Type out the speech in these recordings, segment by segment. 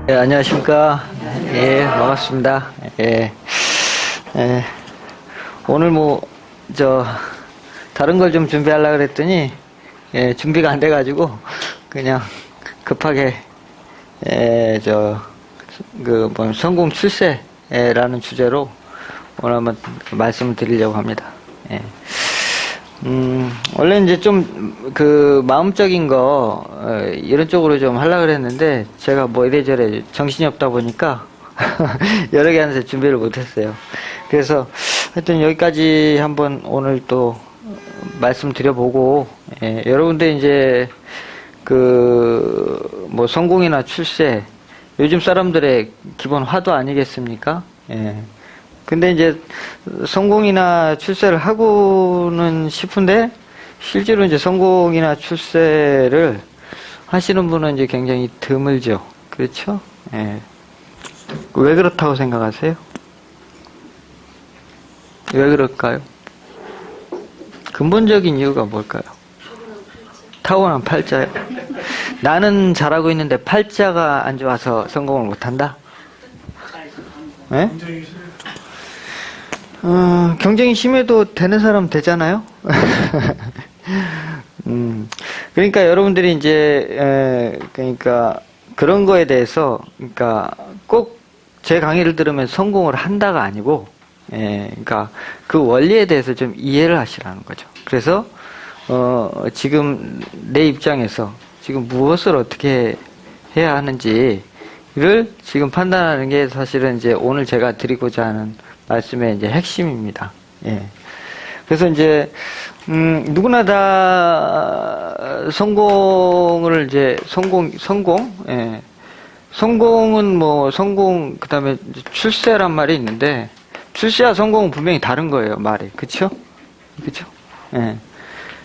예, 안녕하십니까. 예, 반갑습니다. 예, 예. 오늘 다른 걸 좀 준비하려고 그랬더니, 예, 준비가 안 돼가지고, 그냥 급하게, 성공 출세라는 주제로 오늘 한번 말씀을 드리려고 합니다. 예. 원래 이제 마음적인 거, 이런 쪽으로 좀 하려고 그랬는데, 제가 이래저래 정신이 없다 보니까, 여러 개 하면서 준비를 못했어요. 그래서, 하여튼 여기까지 한번 오늘 또, 말씀드려보고, 여러분들 이제, 성공이나 출세, 요즘 사람들의 기본 화두 아니겠습니까? 예. 근데 이제 성공이나 출세를 하고는 싶은데 실제로 이제 성공이나 출세를 하시는 분은 이제 굉장히 드물죠. 그렇죠? 예. 왜 그렇다고 생각하세요? 왜 그럴까요? 근본적인 이유가 뭘까요? 타고난 팔자요. 나는 잘하고 있는데 팔자가 안 좋아서 성공을 못한다? 예? 경쟁이 심해도 되는 사람 되잖아요? 그러니까 여러분들이 이제, 그런 거에 대해서, 꼭 제 강의를 들으면 성공을 한다가 아니고, 그 원리에 대해서 좀 이해를 하시라는 거죠. 그래서, 지금 내 입장에서 지금 무엇을 어떻게 해야 하는지를 지금 판단하는 게 사실은 이제 오늘 제가 드리고자 하는 말씀의 이제 핵심입니다. 예. 그래서 이제, 누구나 다 성공을 이제, 예. 성공은 그 다음에 출세란 말이 있는데, 출세와 성공은 분명히 다른 거예요, 말이. 그쵸? 그쵸? 예.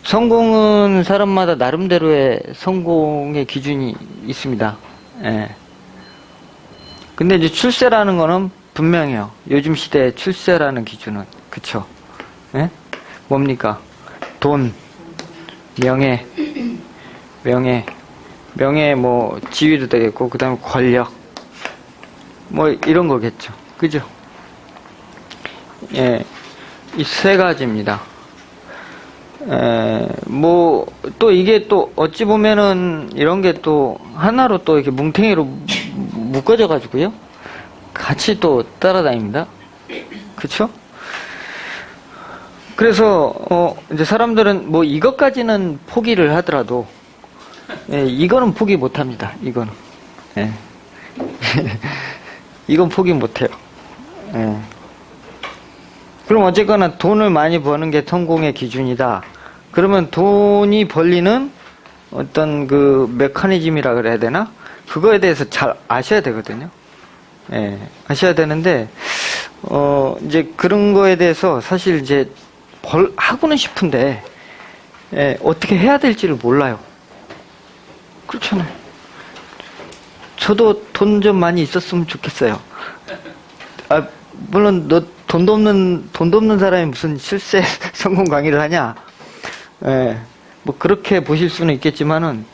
성공은 사람마다 나름대로의 성공의 기준이 있습니다. 예. 근데 이제 출세라는 거는 분명해요. 요즘 시대의 출세라는 기준은. 그쵸? 예? 뭡니까? 돈, 명예, 지위도 되겠고, 그 다음에 권력, 이런 거겠죠. 그죠? 예. 이 세 가지입니다. 또 이게 또 어찌 보면은 이런 게 또 하나로 또 이렇게 뭉탱이로 묶어져 가지고요. 같이 또 따라다닙니다. 그쵸? 그래서, 이제 사람들은 이것까지는 포기를 하더라도, 예, 이거는 포기 못 합니다. 이거는. 예. 이건 포기 못 해요. 예. 그럼 어쨌거나 돈을 많이 버는 게 성공의 기준이다. 그러면 돈이 벌리는 어떤 메커니즘이라 그래야 되나? 그거에 대해서 잘 아셔야 되거든요. 예, 아셔야 되는데, 이제 그런 거에 대해서 사실 이제 하고는 싶은데, 예, 어떻게 해야 될지를 몰라요. 그렇잖아요. 저도 돈 좀 많이 있었으면 좋겠어요. 물론 돈도 없는 사람이 무슨 출세 성공 강의를 하냐? 예, 그렇게 보실 수는 있겠지만은,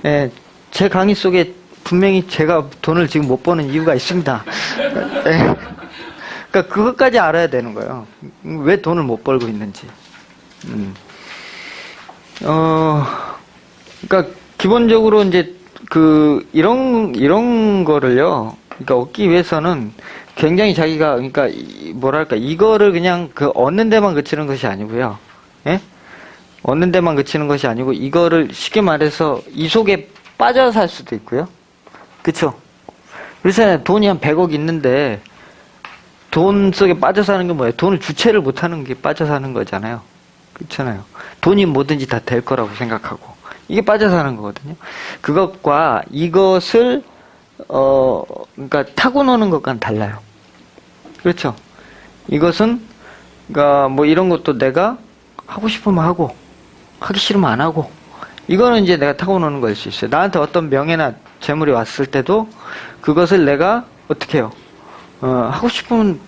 예, 제 강의 속에 분명히 제가 돈을 지금 못 버는 이유가 있습니다. 예, 그러니까 그것까지 알아야 되는 거예요. 왜 돈을 못 벌고 있는지. 그러니까 기본적으로 이제 이런 거를요. 그러니까 얻기 위해서는 굉장히 자기가 이거를 그냥 얻는 데만 그치는 것이 아니고요. 예? 얻는 데만 그치는 것이 아니고 이거를 쉽게 말해서 이 속에 빠져 살 수도 있고요. 그쵸? 그래서 돈이 한 100억 있는데 돈 속에 빠져 사는 게 뭐예요? 돈을 주체를 못 하는 게 빠져 사는 거잖아요. 그렇잖아요. 돈이 뭐든지 다 될 거라고 생각하고 이게 빠져 사는 거거든요. 그것과 이것을 타고 노는 것과는 달라요. 그렇죠? 이것은 이런 것도 내가 하고 싶으면 하고 하기 싫으면 안 하고 이거는 이제 내가 타고 노는 거일 수 있어요. 나한테 어떤 명예나 재물이 왔을 때도 그것을 내가 어떻게 해요? 하고 싶으면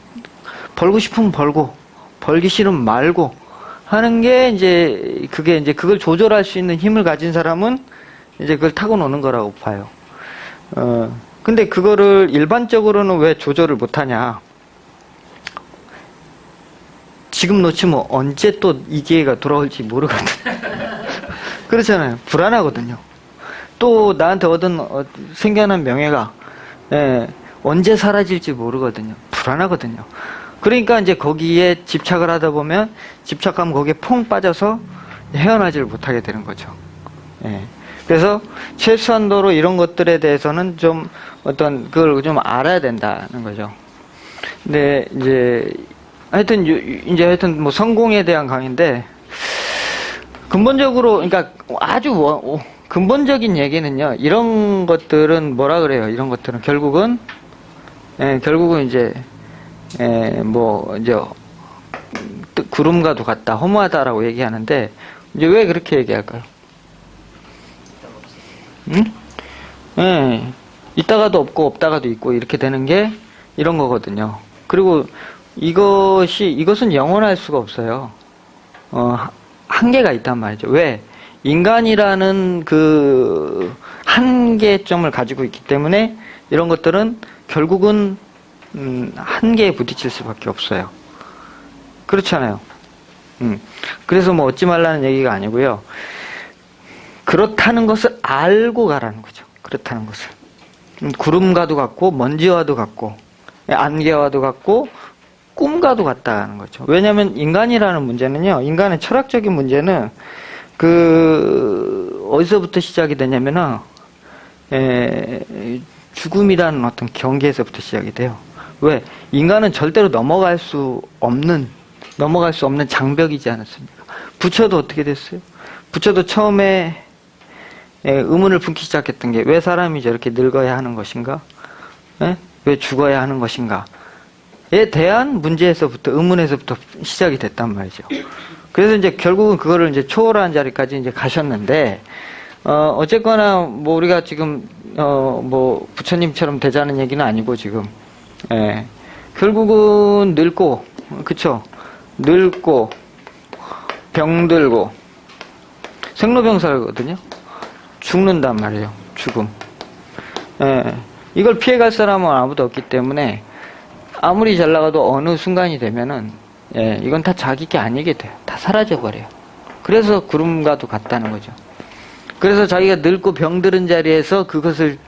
벌고 싶으면 벌고 벌기 싫으면 말고 하는 게 이제 그걸 조절할 수 있는 힘을 가진 사람은 이제 그걸 타고 노는 거라고 봐요. 근데 그거를 일반적으로는 왜 조절을 못하냐. 지금 놓치면 언제 또 이 기회가 돌아올지 모르거든. 그렇잖아요. 불안하거든요. 또 나한테 생겨난 명예가 언제 사라질지 모르거든요. 불안하거든요. 그러니까 이제 거기에 집착을 하다 보면 집착하면 거기에 퐁 빠져서 헤어나지를 못하게 되는 거죠. 그래서 최소한도로 이런 것들에 대해서는 좀 그걸 좀 알아야 된다는 거죠. 근데 하여튼 뭐 성공에 대한 강의인데, 근본적으로, 그러니까 아주 근본적인 얘기는요, 이런 것들은 뭐라 그래요? 이런 것들은 결국은 구름과도 같다, 허무하다라고 얘기하는데, 이제 왜 그렇게 얘기할까요? 응? 있다가도 없고 없다가도 있고 이렇게 되는 게 이런 거거든요. 그리고 이것은 영원할 수가 없어요. 한계가 있단 말이죠. 왜? 인간이라는 그 한계점을 가지고 있기 때문에 이런 것들은 결국은 한계에 부딪힐 수밖에 없어요. 그렇잖아요. 그래서 뭐 얻지 말라는 얘기가 아니고요. 그렇다는 것을 알고 가라는 거죠. 그렇다는 것을. 구름과도 같고 먼지와도 같고 안개와도 같고 꿈과도 같다는 거죠. 왜냐하면 인간이라는 문제는요. 인간의 철학적인 문제는 어디서부터 시작이 되냐면은 죽음이라는 어떤 경계에서부터 시작이 돼요. 왜? 인간은 절대로 넘어갈 수 없는 장벽이지 않았습니까? 부처도 어떻게 됐어요? 부처도 처음에 의문을 품기 시작했던 게 왜 사람이 저렇게 늙어야 하는 것인가? 왜 죽어야 하는 것인가? 에 대한 문제에서부터, 의문에서부터 시작이 됐단 말이죠. 그래서 이제 결국은 그거를 이제 초월한 자리까지 이제 가셨는데, 어쨌거나, 뭐, 우리가 지금, 부처님처럼 되자는 얘기는 아니고, 지금. 결국은 늙고, 그쵸? 늙고, 병들고, 생로병사거든요? 죽는단 말이에요. 죽음. 이걸 피해갈 사람은 아무도 없기 때문에, 아무리 잘 나가도 어느 순간이 되면은, 이건 다 자기 게 아니게 돼요. 다 사라져버려요. 그래서 구름과도 같다는 거죠. 그래서 자기가 늙고 병들은 자리에서 그것을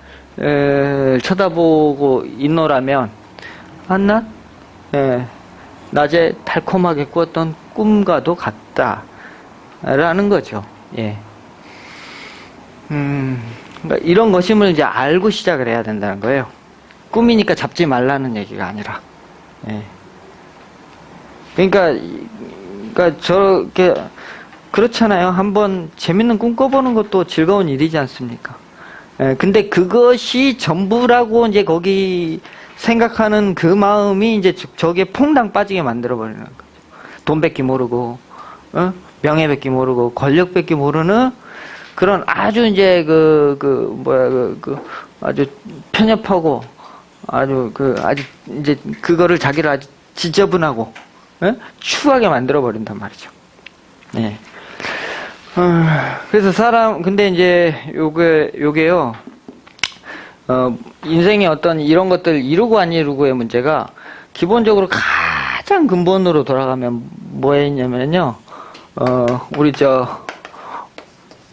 쳐다보고 있노라면, 한낱 낮에 달콤하게 꾸었던 꿈과도 같다라는 거죠. 그러니까 이런 것임을 이제 알고 시작을 해야 된다는 거예요. 꿈이니까 잡지 말라는 얘기가 아니라. 그러니까 저렇게 그렇잖아요. 한번 재밌는 꿈 꿔보는 것도 즐거운 일이지 않습니까? 근데 그것이 전부라고 이제 거기 생각하는 그 마음이 이제 저기에 퐁당 빠지게 만들어버리는 거죠. 돈 뺏기 모르고, 명예 뺏기 모르고, 권력 뺏기 모르는 그런 아주 이제 아주 편협하고, 아주 이제 그거를 자기를 아주 지저분하고, 추하게 만들어버린단 말이죠. 그래서 근데 이제 요게요, 인생의 어떤 이런 것들 이루고 안 이루고의 문제가 기본적으로 가장 근본으로 돌아가면 뭐에 있냐면요, 우리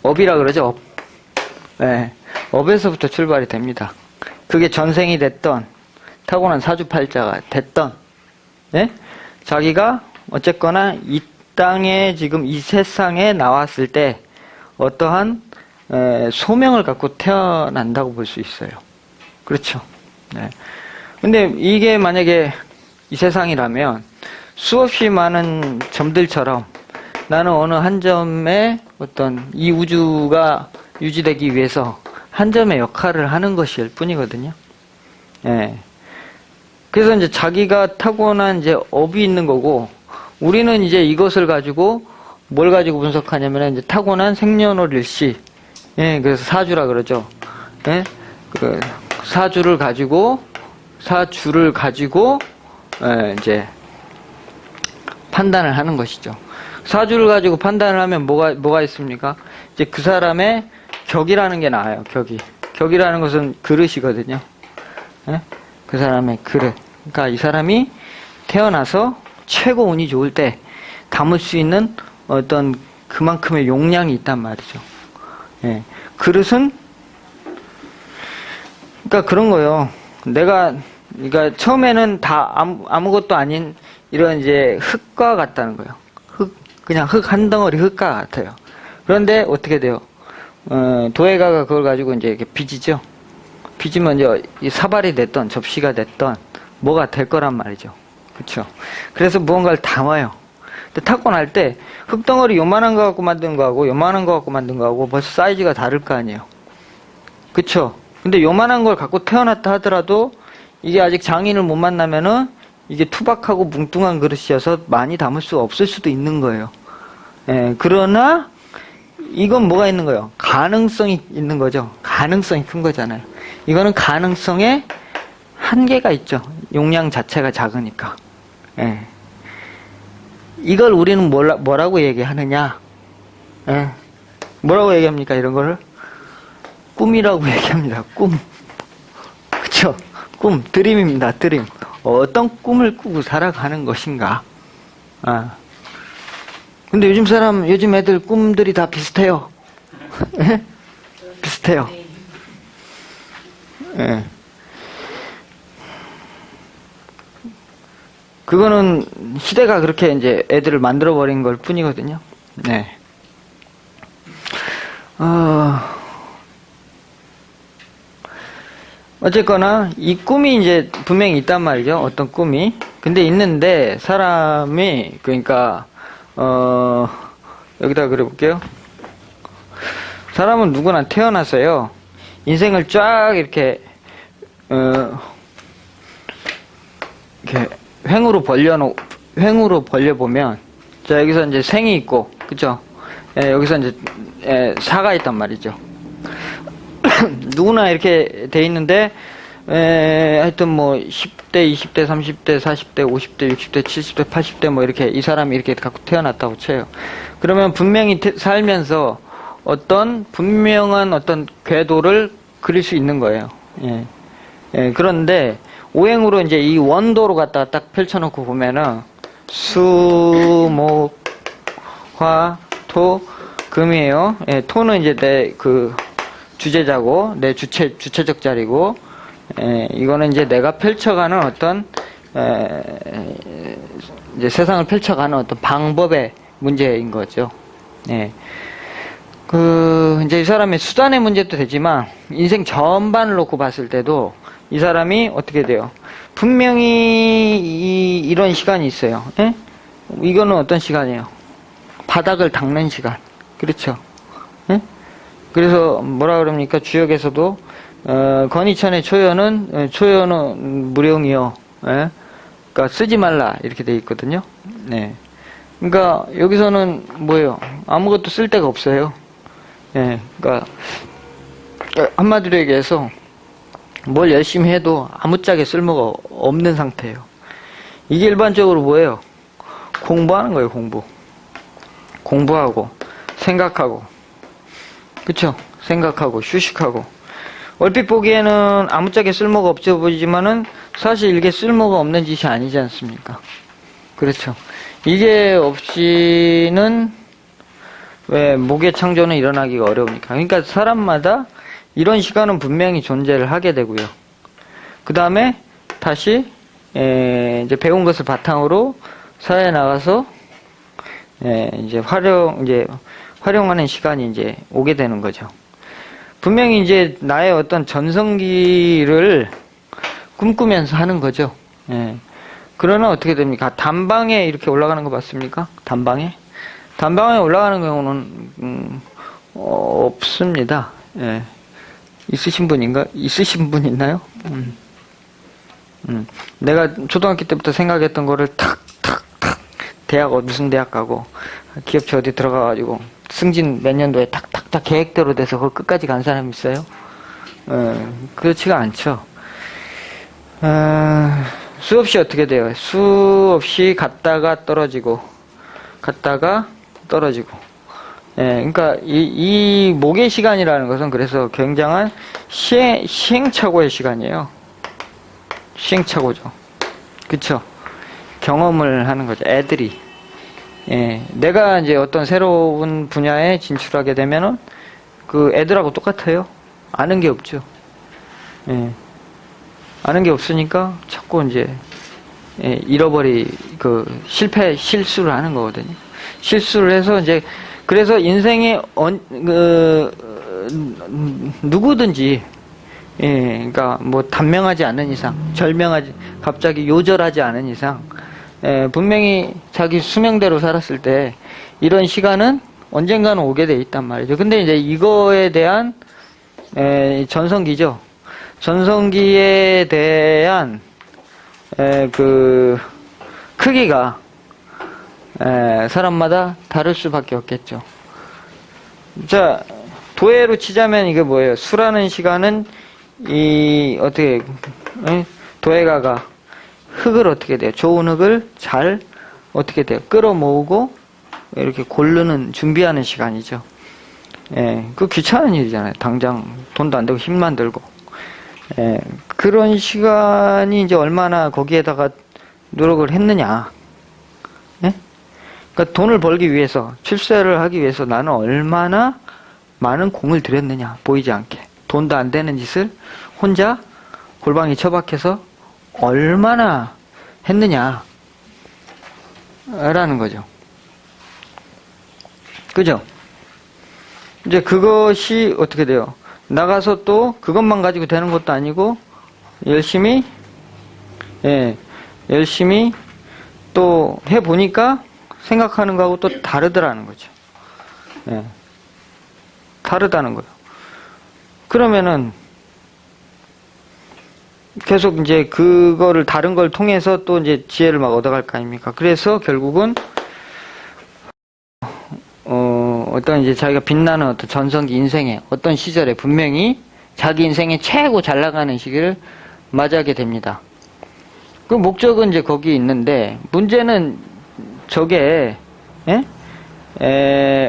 업이라 그러죠, 업. 업에서부터 출발이 됩니다. 그게 전생이 됐던, 타고난 사주팔자가 됐던, 자기가 어쨌거나 이 땅에 지금 이 세상에 나왔을 때 어떠한 소명을 갖고 태어난다고 볼 수 있어요. 그렇죠. 근데 이게 만약에 이 세상이라면 수없이 많은 점들처럼 나는 어느 한 점에 어떤 이 우주가 유지되기 위해서 한 점의 역할을 하는 것일 뿐이거든요. 그래서 이제 자기가 타고난 이제 업이 있는 거고, 우리는 이제 이것을 가지고 뭘 가지고 분석하냐면 이제 타고난 생년월일시, 그래서 사주라 그러죠. 그 사주를 가지고 이제 판단을 하는 것이죠. 사주를 가지고 판단을 하면 뭐가 있습니까? 이제 그 사람의 격이라는 게 나와요. 격이라는 것은 그릇이거든요. 예? 그 사람의 그릇. 그러니까 이 사람이 태어나서 최고 운이 좋을 때 담을 수 있는 어떤 그만큼의 용량이 있단 말이죠. 예. 그릇은 그러니까 그런 거예요. 그러니까 처음에는 다 아무것도 아닌 이런 이제 흙과 같다는 거예요. 그냥 흙 한 덩어리 흙과 같아요. 그런데 어떻게 돼요? 도예가가 그걸 가지고 이제 이렇게 빚이죠. 빚으면 이제 이 사발이 됐던 접시가 됐던 뭐가 될 거란 말이죠. 그렇죠? 그래서 무언가를 담아요. 근데 타고 날 때 흙덩어리 요만한 거 갖고 만든 거하고 요만한 거 갖고 만든 거하고 벌써 사이즈가 다를 거 아니에요. 그쵸? 근데 요만한 걸 갖고 태어났다 하더라도 이게 아직 장인을 못 만나면은 이게 투박하고 뭉뚱한 그릇이어서 많이 담을 수 없을 수도 있는 거예요. 예, 그러나 이건 뭐가 있는 거예요? 가능성이 있는 거죠. 가능성이 큰 거잖아요. 이거는 가능성에 한계가 있죠. 용량 자체가 작으니까. 예. 이걸 우리는 뭐라고 얘기하느냐? 예. 뭐라고 얘기합니까? 이런 거를? 꿈이라고 얘기합니다. 꿈. 그쵸? 꿈. 드림입니다. 드림. 어떤 꿈을 꾸고 살아가는 것인가? 아. 근데 요즘 애들 꿈들이 다 비슷해요. 예? 비슷해요. 예. 그거는 시대가 그렇게 이제 애들을 만들어버린 걸 뿐이거든요. 네. 어쨌거나, 이 꿈이 이제 분명히 있단 말이죠. 어떤 꿈이. 근데 있는데, 사람이, 그러니까, 여기다 그려볼게요. 사람은 누구나 태어나서요, 인생을 쫙 이렇게 횡으로 벌려보면, 자, 여기서 이제 생이 있고, 그쵸? 예, 여기서 이제, 사가 있단 말이죠. 누구나 이렇게 돼 있는데, 하여튼 뭐, 10대, 20대, 30대, 40대, 50대, 60대, 70대, 80대, 뭐 이렇게, 이 사람이 이렇게 갖고 태어났다고 쳐요. 그러면 분명히 살면서 어떤 분명한 어떤 궤도를 그릴 수 있는 거예요. 예. 예, 그런데, 오행으로 이제 이 원도로 갖다가 딱 펼쳐놓고 보면은, 수, 목, 화, 토, 금이에요. 예, 토는 이제 내 주제자고, 내 주체적 자리고, 이거는 이제 내가 펼쳐가는 어떤, 이제 세상을 펼쳐가는 어떤 방법의 문제인 거죠. 예. 이제 이 사람의 수단의 문제도 되지만, 인생 전반을 놓고 봤을 때도, 이 사람이 어떻게 돼요? 분명히 이런 시간이 있어요. 예? 이거는 어떤 시간이에요? 바닥을 닦는 시간. 그렇죠? 예? 그래서 뭐라 그럽니까? 주역에서도 건희천의 초연은 무령이요. 예? 그러니까 쓰지 말라 이렇게 돼 있거든요. 네. 그러니까 여기서는 뭐예요? 아무것도 쓸 데가 없어요. 예. 그러니까 한마디로 얘기해서 뭘 열심히 해도 아무짝에 쓸모가 없는 상태예요. 이게 일반적으로 뭐예요? 공부하는 거예요, 공부. 공부하고, 생각하고. 그쵸? 생각하고, 휴식하고. 얼핏 보기에는 아무짝에 쓸모가 없어 보이지만은 사실 이게 쓸모가 없는 짓이 아니지 않습니까? 그렇죠. 이게 없이는 왜 목의 창조는 일어나기가 어려우니까. 그러니까 사람마다 이런 시간은 분명히 존재를 하게 되고요. 그 다음에 다시 이제 배운 것을 바탕으로 사회에 나가서 이제 활용하는 시간이 이제 오게 되는 거죠. 분명히 이제 나의 어떤 전성기를 꿈꾸면서 하는 거죠. 예. 그러나 어떻게 됩니까? 단방에 이렇게 올라가는 거 맞습니까? 단방에 올라가는 경우는 없습니다. 예. 있으신 분 있나요? 내가 초등학교 때부터 생각했던 거를 무슨 대학 가고, 기업체 어디 들어가가지고, 승진 몇 년도에 탁탁탁 계획대로 돼서 그걸 끝까지 간 사람이 있어요? 그렇지가 않죠. 수없이 어떻게 돼요? 수없이 갔다가 떨어지고, 그러니까 이 목의 시간이라는 것은 그래서 굉장한 시행착오의 시간이에요. 시행착오죠. 그쵸? 경험을 하는 거죠. 애들이. 예, 내가 이제 어떤 새로운 분야에 진출하게 되면은 그 애들하고 똑같아요. 아는 게 없죠. 예, 아는 게 없으니까 자꾸 이제 예, 실수를 하는 거거든요. 실수를 해서 이제 그래서 인생에 누구든지 예, 그러니까 뭐 단명하지 않는 이상, 갑자기 요절하지 않은 이상, 예, 분명히 자기 수명대로 살았을 때 이런 시간은 언젠가는 오게 돼 있단 말이죠. 근데 이제 이거에 대한 전성기죠. 전성기에 대한 그 크기가 사람마다 다를 수밖에 없겠죠. 자, 도예로 치자면 이게 뭐예요? 수라는 시간은 도예가가 흙을 어떻게 돼요? 좋은 흙을 잘 어떻게 돼요? 끌어모으고 이렇게 고르는 준비하는 시간이죠. 예, 그 귀찮은 일이잖아요. 당장 돈도 안 되고 힘만 들고. 예, 그런 시간이 이제 얼마나 거기에다가 노력을 했느냐. 예? 그러니까 돈을 벌기 위해서, 출세를 하기 위해서 나는 얼마나 많은 공을 들였느냐. 보이지 않게. 돈도 안 되는 짓을 혼자 골방에 처박혀서 얼마나 했느냐. 라는 거죠. 그죠? 이제 그것이 어떻게 돼요? 나가서 또 그것만 가지고 되는 것도 아니고 열심히 또 해보니까 생각하는 거하고 또 다르더라는 거죠. 예, 다르다는 거예요. 그러면은 계속 이제 그거를 다른 걸 통해서 또 이제 지혜를 막 얻어갈 거 아닙니까? 그래서 결국은 어떤 이제 자기가 빛나는 어떤 전성기 인생의 어떤 시절에 분명히 자기 인생의 최고 잘 나가는 시기를 맞이하게 됩니다. 그 목적은 이제 거기 있는데 문제는 저게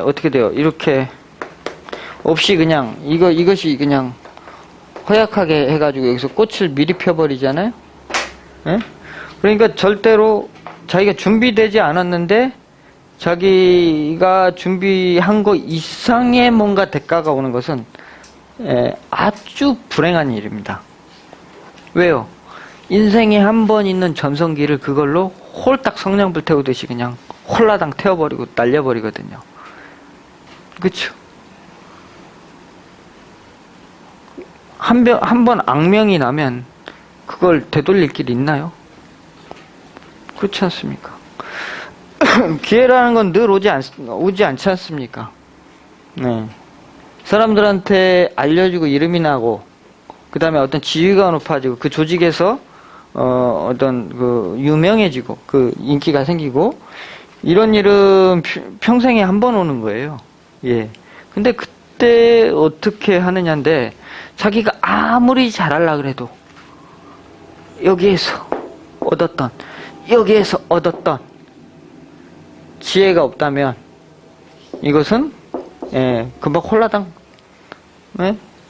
어떻게 돼요? 이렇게 없이 그냥 이것이 그냥 허약하게 해가지고 여기서 꽃을 미리 펴버리잖아요. 그러니까 절대로 자기가 준비되지 않았는데 자기가 준비한 거 이상의 뭔가 대가가 오는 것은 아주 불행한 일입니다. 왜요? 인생에 한 번 있는 전성기를 그걸로 홀딱 성냥불 태우듯이 그냥 홀라당 태워버리고 날려버리거든요. 그쵸? 한 번 악명이 나면 그걸 되돌릴 길이 있나요? 그렇지 않습니까? 기회라는 건 늘 오지 않지 않습니까? 네. 사람들한테 알려지고 이름이 나고, 그 다음에 어떤 지위가 높아지고, 그 조직에서, 유명해지고, 그 인기가 생기고, 이런 일은 평생에 한 번 오는 거예요. 예. 근데 그때 어떻게 하느냐인데, 자기가 아무리 잘하려고 그래도, 여기에서 얻었던 지혜가 없다면 이것은 금방 홀라당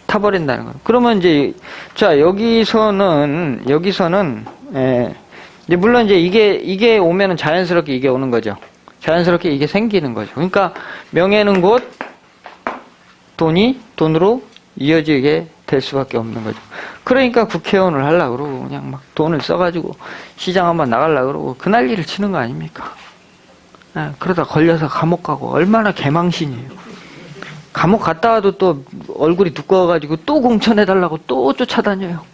타버린다는 거예요. 그러면 이제 여기서는 이제 물론 이제 이게 오면은 자연스럽게 이게 오는 거죠. 자연스럽게 이게 생기는 거죠. 그러니까 명예는 곧 돈으로 이어지게 될 수밖에 없는 거죠. 그러니까 국회의원을 하려고 그러고 그냥 막 돈을 써가지고 시장 한번 나가려고 그러고 그 난리를 치는 거 아닙니까? 그러다 걸려서 감옥 가고 얼마나 개망신이에요. 감옥 갔다 와도 또 얼굴이 두꺼워가지고 또 공천해달라고 또 쫓아다녀요.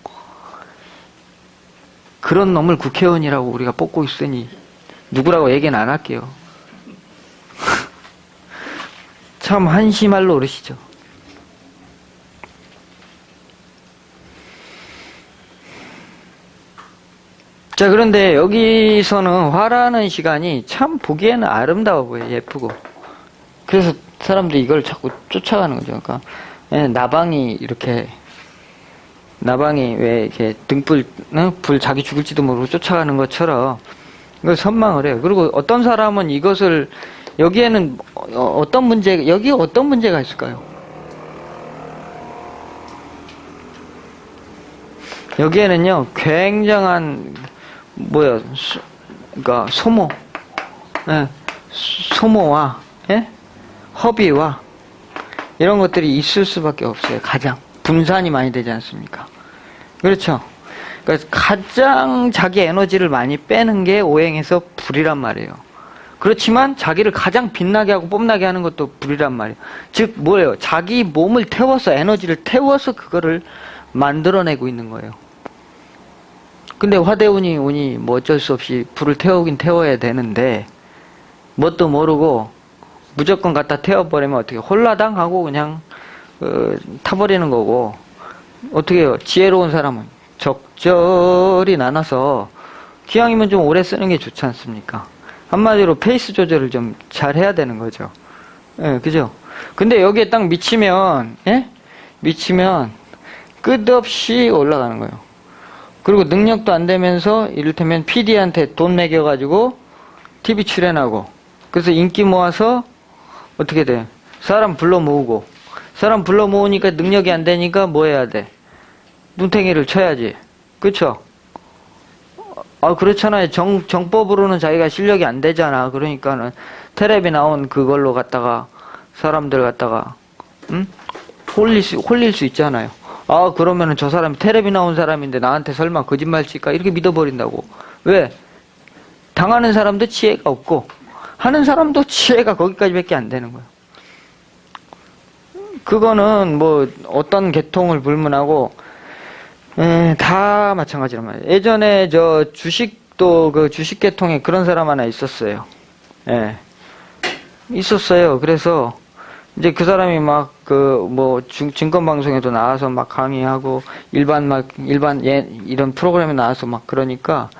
그런 놈을 국회의원이라고 우리가 뽑고 있으니 누구라고 얘기는 안 할게요. 참 한심할 노릇이죠. 자, 그런데 여기서는 화라는 시간이 참 보기에는 아름다워 보여요. 예쁘고. 그래서 사람들이 이걸 자꾸 쫓아가는 거죠. 그러니까 나방이 왜 이렇게 등불, 불 자기 죽을지도 모르고 쫓아가는 것처럼 이걸 선망을 해요. 그리고 어떤 사람은 이것을 여기에는 여기에 어떤 문제가 있을까요? 여기에는요, 굉장한, 그러니까 소모, 예, 소모와, 예? 허비와, 이런 것들이 있을 수밖에 없어요. 가장. 분산이 많이 되지 않습니까? 그렇죠? 그러니까 가장 자기 에너지를 많이 빼는 게 오행에서 불이란 말이에요. 그렇지만 자기를 가장 빛나게 하고 뽐나게 하는 것도 불이란 말이에요. 즉 뭐예요? 자기 몸을 태워서 에너지를 태워서 그거를 만들어내고 있는 거예요. 근데 화대운이 오니 뭐 어쩔 수 없이 불을 태우긴 태워야 되는데 뭣도 모르고 무조건 갖다 태워버리면 어떻게 홀라당 하고 그냥 타버리는 거고, 어떻게 해요? 지혜로운 사람은 적절히 나눠서 기왕이면 좀 오래 쓰는 게 좋지 않습니까? 한마디로 페이스 조절을 좀 잘 해야 되는 거죠. 예, 그죠? 근데 여기에 딱 미치면, 예? 미치면 끝없이 올라가는 거예요. 그리고 능력도 안 되면서 이를테면 PD한테 돈 매겨가지고 TV 출연하고, 그래서 인기 모아서 어떻게 돼? 사람 불러 모으고, 사람 불러 모으니까 능력이 안 되니까 뭐 해야 돼? 눈탱이를 쳐야지. 그쵸? 그렇잖아요. 정법으로는 자기가 실력이 안 되잖아. 그러니까는 텔레비 나온 그걸로 갖다가 사람들 갖다가 홀릴 수 있잖아요. 그러면은 저 사람이 텔레비 나온 사람인데 나한테 설마 거짓말 칠까? 이렇게 믿어버린다고. 왜? 당하는 사람도 지혜가 없고 하는 사람도 지혜가 거기까지밖에 안 되는 거예요. 그거는 뭐 어떤 계통을 불문하고 다 마찬가지란 말이에요. 예전에 저 주식도 그 주식 계통에 그런 사람 하나 있었어요. 예. 있었어요. 그래서 이제 그 사람이 막 그 뭐 증권 방송에도 나와서 막 강의하고 이런 프로그램에 나와서 막 그러니까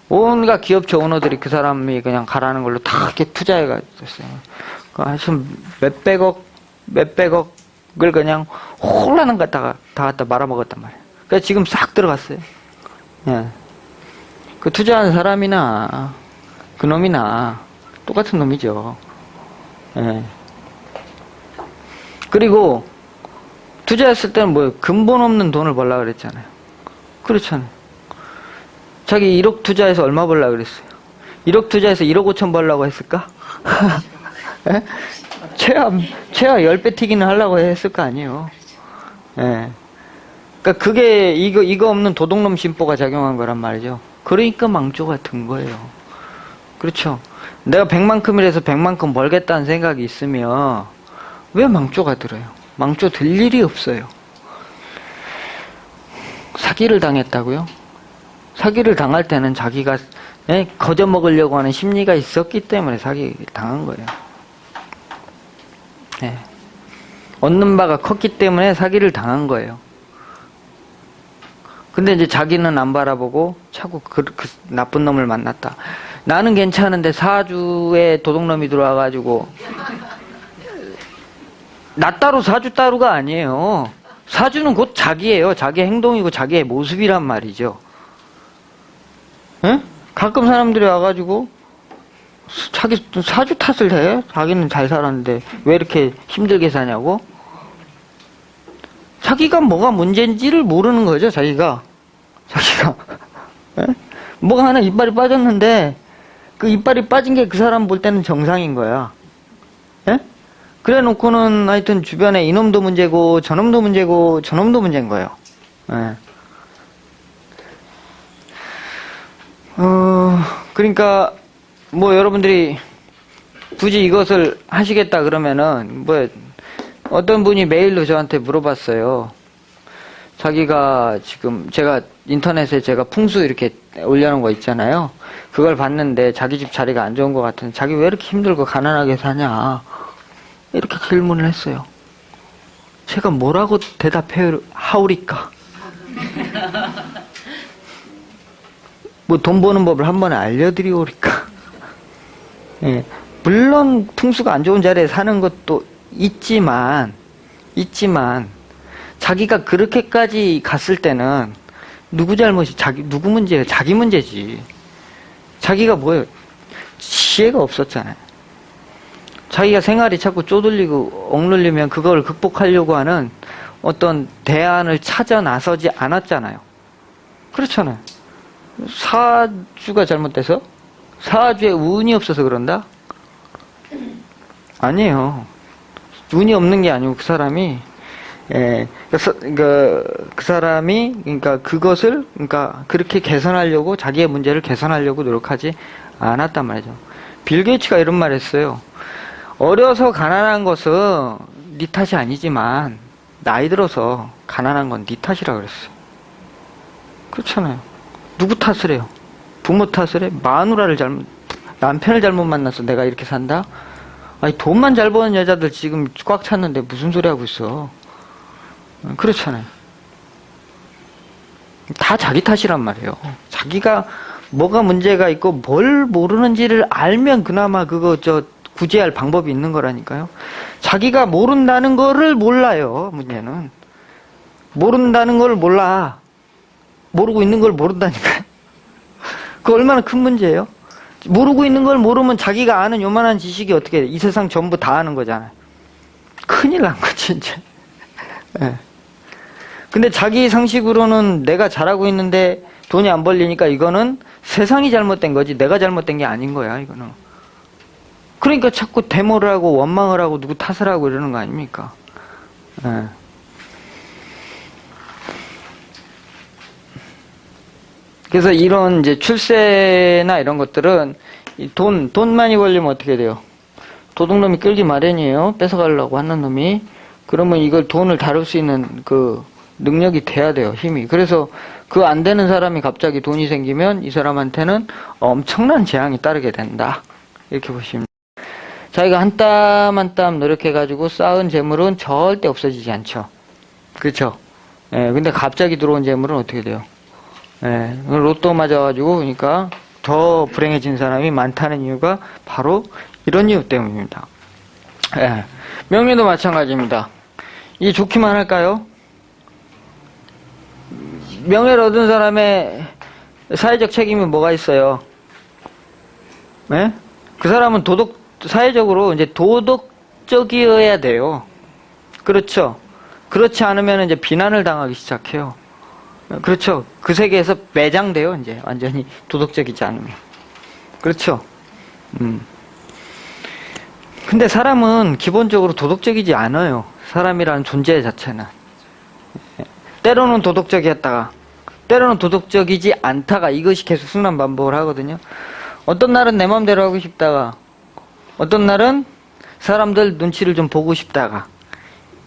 온갖 기업체 오너들이 그 사람이 그냥 가라는 걸로 다 이렇게 투자해가 있었어요. 하여튼 몇백억을 그냥 홀라는 갖다가 다 갖다 말아먹었단 말이에요. 그러니까 지금 싹 들어갔어요. 예. 그 투자한 사람이나 그 놈이나 똑같은 놈이죠. 예. 그리고 투자했을 때는 뭐 근본 없는 돈을 벌라 그랬잖아요. 그렇잖아요. 자기 1억 투자해서 얼마 벌라 그랬어요? 1억 투자해서 1억 5천 벌라고 했을까? 예? 최하 10배 튀기는 하려고 했을 거 아니에요. 예. 그러니까 그게 이거 없는 도둑놈 심보가 작용한 거란 말이죠. 그러니까 망조가 든 거예요. 그렇죠. 내가 100만큼이라서 100만큼 벌겠다는 생각이 있으면 왜 망조가 들어요? 망조 들 일이 없어요. 사기를 당했다고요? 사기를 당할 때는 자기가 거저먹으려고 하는 심리가 있었기 때문에 사기를 당한 거예요. 네. 얻는 바가 컸기 때문에 사기를 당한 거예요. 근데 이제 자기는 안 바라보고 자꾸 그 나쁜 놈을 만났다. 나는 괜찮은데 사주에 도둑놈이 들어와가지고 나 따로 사주 따로가 아니에요. 사주는 곧 자기예요. 자기의 행동이고 자기의 모습이란 말이죠. 에? 가끔 사람들이 와가지고 자기 사주 탓을 해. 자기는 잘 살았는데 왜 이렇게 힘들게 사냐고. 자기가 뭐가 문제인지를 모르는 거죠. 자기가 에? 뭐가 하나 이빨이 빠졌는데 그 이빨이 빠진 게 그 사람 볼 때는 정상인 거야. 에? 그래 놓고는 하여튼 주변에 이놈도 문제고 저놈도 문제고 저놈도 문제인 거예요. 예. 그러니까 뭐 여러분들이 굳이 이것을 하시겠다 그러면은 뭐 어떤 분이 메일로 저한테 물어봤어요. 자기가 지금 제가 인터넷에 제가 풍수 이렇게 올려놓은 거 있잖아요. 그걸 봤는데 자기 집 자리가 안 좋은 것 같은데 자기 왜 이렇게 힘들고 가난하게 사냐 이렇게 질문을 했어요. 제가 뭐라고 대답하오리까? 뭐 돈 버는 법을 한 번에 알려드리오리까? 예, 물론 풍수가 안 좋은 자리에 사는 것도 있지만 자기가 그렇게까지 갔을 때는 누구 잘못이 누구 문제예요? 자기 문제지. 자기가 뭐예요? 지혜가 없었잖아요. 자기가 생활이 자꾸 쪼들리고 억눌리면 그걸 극복하려고 하는 어떤 대안을 찾아 나서지 않았잖아요. 그렇잖아요. 사주가 잘못돼서? 사주에 운이 없어서 그런다? 아니에요. 운이 없는 게 아니고 그 사람이 그 사람이 그러니까 그것을 그러니까 그렇게 개선하려고 자기의 문제를 개선하려고 노력하지 않았단 말이죠. 빌 게이츠가 이런 말 했어요. 어려서 가난한 것은 네 탓이 아니지만 나이 들어서 가난한 건 네 탓이라 그랬어요. 그렇잖아요. 누구 탓을 해요? 부모 탓을 해? 남편을 잘못 만나서 내가 이렇게 산다? 아니 돈만 잘 버는 여자들 지금 꽉 찼는데 무슨 소리 하고 있어? 그렇잖아요. 다 자기 탓이란 말이에요. 자기가 뭐가 문제가 있고 뭘 모르는지를 알면 그나마 그거 구제할 방법이 있는 거라니까요. 자기가 모른다는 거를 몰라요. 문제는 모른다는 걸 몰라. 모르고 있는 걸 모른다니까요. 그 얼마나 큰 문제예요. 모르고 있는 걸 모르면 자기가 아는 요만한 지식이 어떻게 돼? 이 세상 전부 다 아는 거잖아요. 큰일 난 거지 이제. 네. 근데 자기 상식으로는 내가 잘하고 있는데 돈이 안 벌리니까 이거는 세상이 잘못된 거지 내가 잘못된 게 아닌 거야 이거는. 그러니까 자꾸 데모를 하고 원망을 하고 누구 탓을 하고 이러는 거 아닙니까? 네. 그래서 이런 이제 출세나 이런 것들은 돈 많이 벌리면 어떻게 돼요? 도둑놈이 끌기 마련이에요. 뺏어가려고 하는 놈이. 그러면 이걸 돈을 다룰 수 있는 그 능력이 돼야 돼요. 힘이. 그래서 그 안 되는 사람이 갑자기 돈이 생기면 이 사람한테는 엄청난 재앙이 따르게 된다. 이렇게 보시면 자기가 한 땀 한 땀 노력해가지고 쌓은 재물은 절대 없어지지 않죠. 그렇죠? 예, 근데 갑자기 들어온 재물은 어떻게 돼요? 예, 로또 맞아가지고 그러니까 더 불행해진 사람이 많다는 이유가 바로 이런 이유 때문입니다. 예, 명예도 마찬가지입니다. 이게 좋기만 할까요? 명예를 얻은 사람의 사회적 책임이 뭐가 있어요? 예? 그 사람은 사회적으로 이제 도덕적이어야 돼요. 그렇죠? 그렇지 않으면 이제 비난을 당하기 시작해요. 그렇죠? 그 세계에서 매장돼요, 이제. 완전히 도덕적이지 않으면. 그렇죠? 근데 사람은 기본적으로 도덕적이지 않아요. 사람이라는 존재 자체는. 때로는 도덕적이었다가, 때로는 도덕적이지 않다가 이것이 계속 순환반복을 하거든요. 어떤 날은 내 마음대로 하고 싶다가, 어떤 날은 사람들 눈치를 좀 보고 싶다가.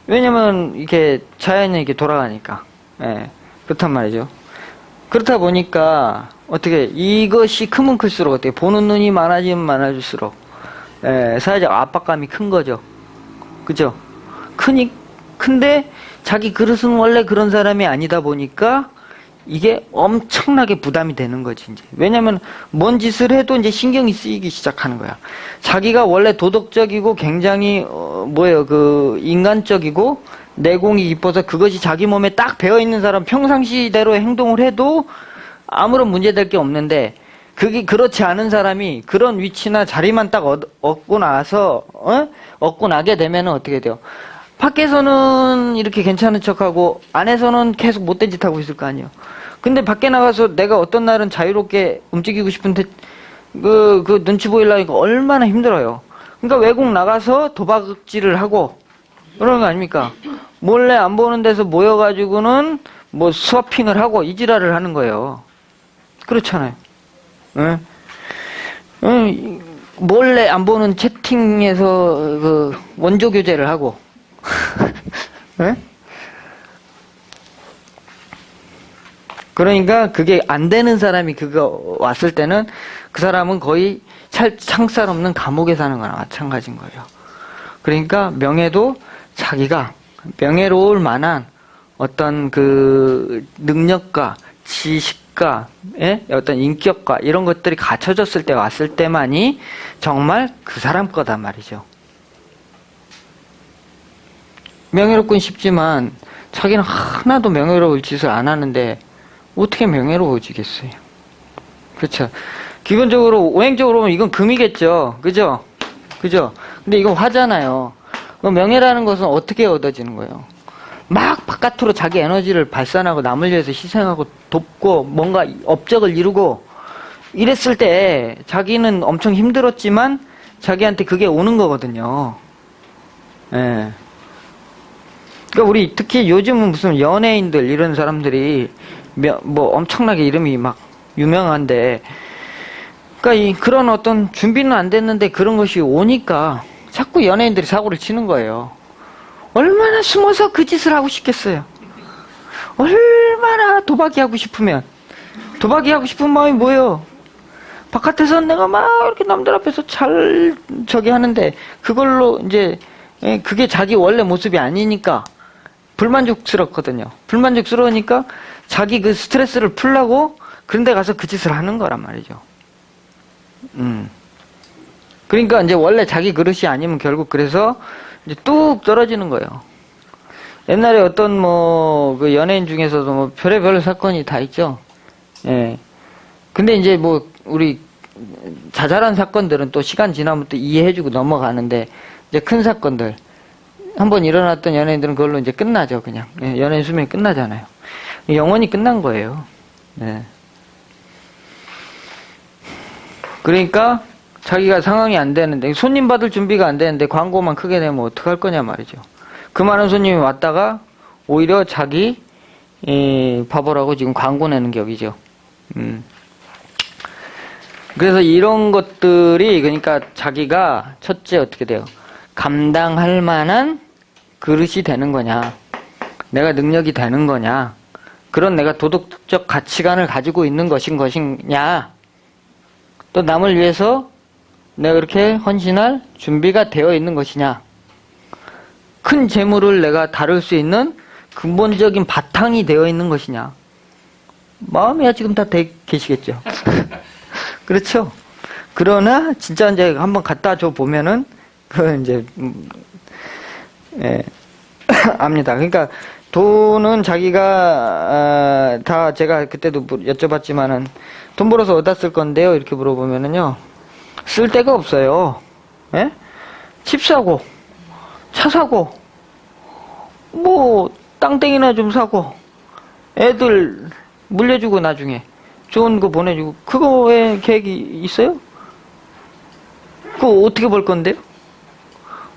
왜냐면, 이렇게 자연이 이렇게 돌아가니까. 예. 그렇단 말이죠. 그렇다 보니까 어떻게 이것이 크면 클수록 어떻게 보는 눈이 많아지면 많아질수록 사회적 압박감이 큰 거죠. 그죠? 큰데 자기 그릇은 원래 그런 사람이 아니다 보니까 이게 엄청나게 부담이 되는 거지 이제. 왜냐면 뭔 짓을 해도 이제 신경이 쓰이기 시작하는 거야. 자기가 원래 도덕적이고 굉장히 인간적이고 내공이 깊어서 그것이 자기 몸에 딱 배어있는 사람 평상시대로 행동을 해도 아무런 문제될 게 없는데 그게 그렇지 않은 사람이 그런 위치나 자리만 딱 얻고 나게 되면은 어떻게 돼요? 밖에서는 이렇게 괜찮은 척하고 안에서는 계속 못된 짓 하고 있을 거 아니에요. 근데 밖에 나가서 내가 어떤 날은 자유롭게 움직이고 싶은데 그 눈치 보이려니까 얼마나 힘들어요. 그러니까 외국 나가서 도박질을 하고 그런 거 아닙니까? 몰래 안 보는 데서 모여가지고는 뭐 서핑을 하고 이지랄을 하는 거예요. 그렇잖아요. 응? 몰래 안 보는 채팅에서 그 원조 교제를 하고. 응? 그러니까 그게 안 되는 사람이 그거 왔을 때는 그 사람은 거의 창살 없는 감옥에 사는 거나 마찬가지인 거예요. 그러니까 명예도 자기가 명예로울 만한 어떤 그 능력과 지식과 어떤 인격과 이런 것들이 갖춰졌을 때 왔을 때만이 정말 그 사람 거단 말이죠. 명예롭군 싶지만 자기는 하나도 명예로울 짓을 안 하는데 어떻게 명예로워지겠어요? 그렇죠. 기본적으로 오행적으로 보면 이건 금이겠죠. 그죠? 근데 이건 화잖아요. 명예라는 것은 어떻게 얻어지는 거예요? 막 바깥으로 자기 에너지를 발산하고 남을 위해서 희생하고 돕고 뭔가 업적을 이루고 이랬을 때 자기는 엄청 힘들었지만 자기한테 그게 오는 거거든요. 예. 그러니까 우리 특히 요즘은 무슨 연예인들 이런 사람들이 뭐 엄청나게 이름이 막 유명한데, 그러니까 그런 어떤 준비는 안 됐는데 그런 것이 오니까 자꾸 연예인들이 사고를 치는 거예요. 얼마나 숨어서 그 짓을 하고 싶겠어요. 얼마나 도박이 하고 싶으면. 도박이 하고 싶은 마음이 뭐예요? 바깥에서 내가 막 이렇게 남들 앞에서 잘 저기 하는데 그걸로 이제 그게 자기 원래 모습이 아니니까 불만족스럽거든요. 불만족스러우니까 자기 그 스트레스를 풀려고 그런 데 가서 그 짓을 하는 거란 말이죠. 그러니까 이제 원래 자기 그릇이 아니면 결국 그래서 이제 뚝 떨어지는 거예요. 옛날에 어떤 그 연예인 중에서도 뭐 별의별 사건이 다 있죠. 예. 근데 이제 우리 자잘한 사건들은 또 시간 지나면 또 이해해주고 넘어가는데, 이제 큰 사건들 한번 일어났던 연예인들은 그걸로 이제 끝나죠. 그냥 연예인 수명이 끝나잖아요. 영원히 끝난 거예요. 네. 그러니까 자기가 상황이 안 되는데, 손님 받을 준비가 안 되는데 광고만 크게 내면 어떡할 거냐 말이죠. 그 많은 손님이 왔다가 오히려 자기 바보라고 지금 광고 내는 격이죠. 그래서 이런 것들이, 그러니까 자기가 첫째 어떻게 돼요? 감당할 만한 그릇이 되는 거냐, 내가 능력이 되는 거냐, 그런 내가 도덕적 가치관을 가지고 있는 것이냐, 또 남을 위해서 내가 그렇게 헌신할 준비가 되어 있는 것이냐, 큰 재물을 내가 다룰 수 있는 근본적인 바탕이 되어 있는 것이냐. 마음이야 지금 다 계시겠죠. 그렇죠. 그러나 진짜 이제 한번 갖다 줘 보면은 그 이제 압니다. 그러니까 돈은 자기가 다, 제가 그때도 여쭤봤지만은 돈 벌어서 어디다 쓸 건데요? 이렇게 물어보면은요, 쓸 데가 없어요. 예? 집 사고, 차 사고, 뭐 땅땡이나 좀 사고, 애들 물려주고 나중에 좋은 거 보내주고, 그거에 계획이 있어요? 그거 어떻게 벌 건데요?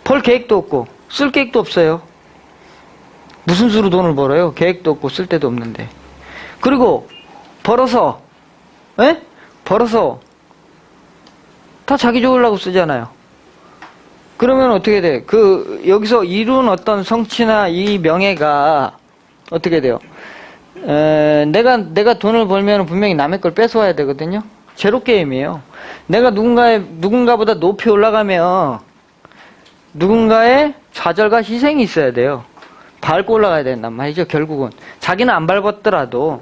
벌 계획도 없고 쓸 계획도 없어요. 무슨 수로 돈을 벌어요? 계획도 없고 쓸 데도 없는데. 그리고 벌어서 다 자기 좋으려고 쓰잖아요. 그러면 어떻게 돼? 여기서 이룬 어떤 성취나 이 명예가 어떻게 돼요? 내가 돈을 벌면 분명히 남의 걸 뺏어와야 되거든요. 제로 게임이에요. 내가 누군가보다 높이 올라가면 누군가의 좌절과 희생이 있어야 돼요. 밟고 올라가야 된단 말이죠. 결국은 자기는 안 밟았더라도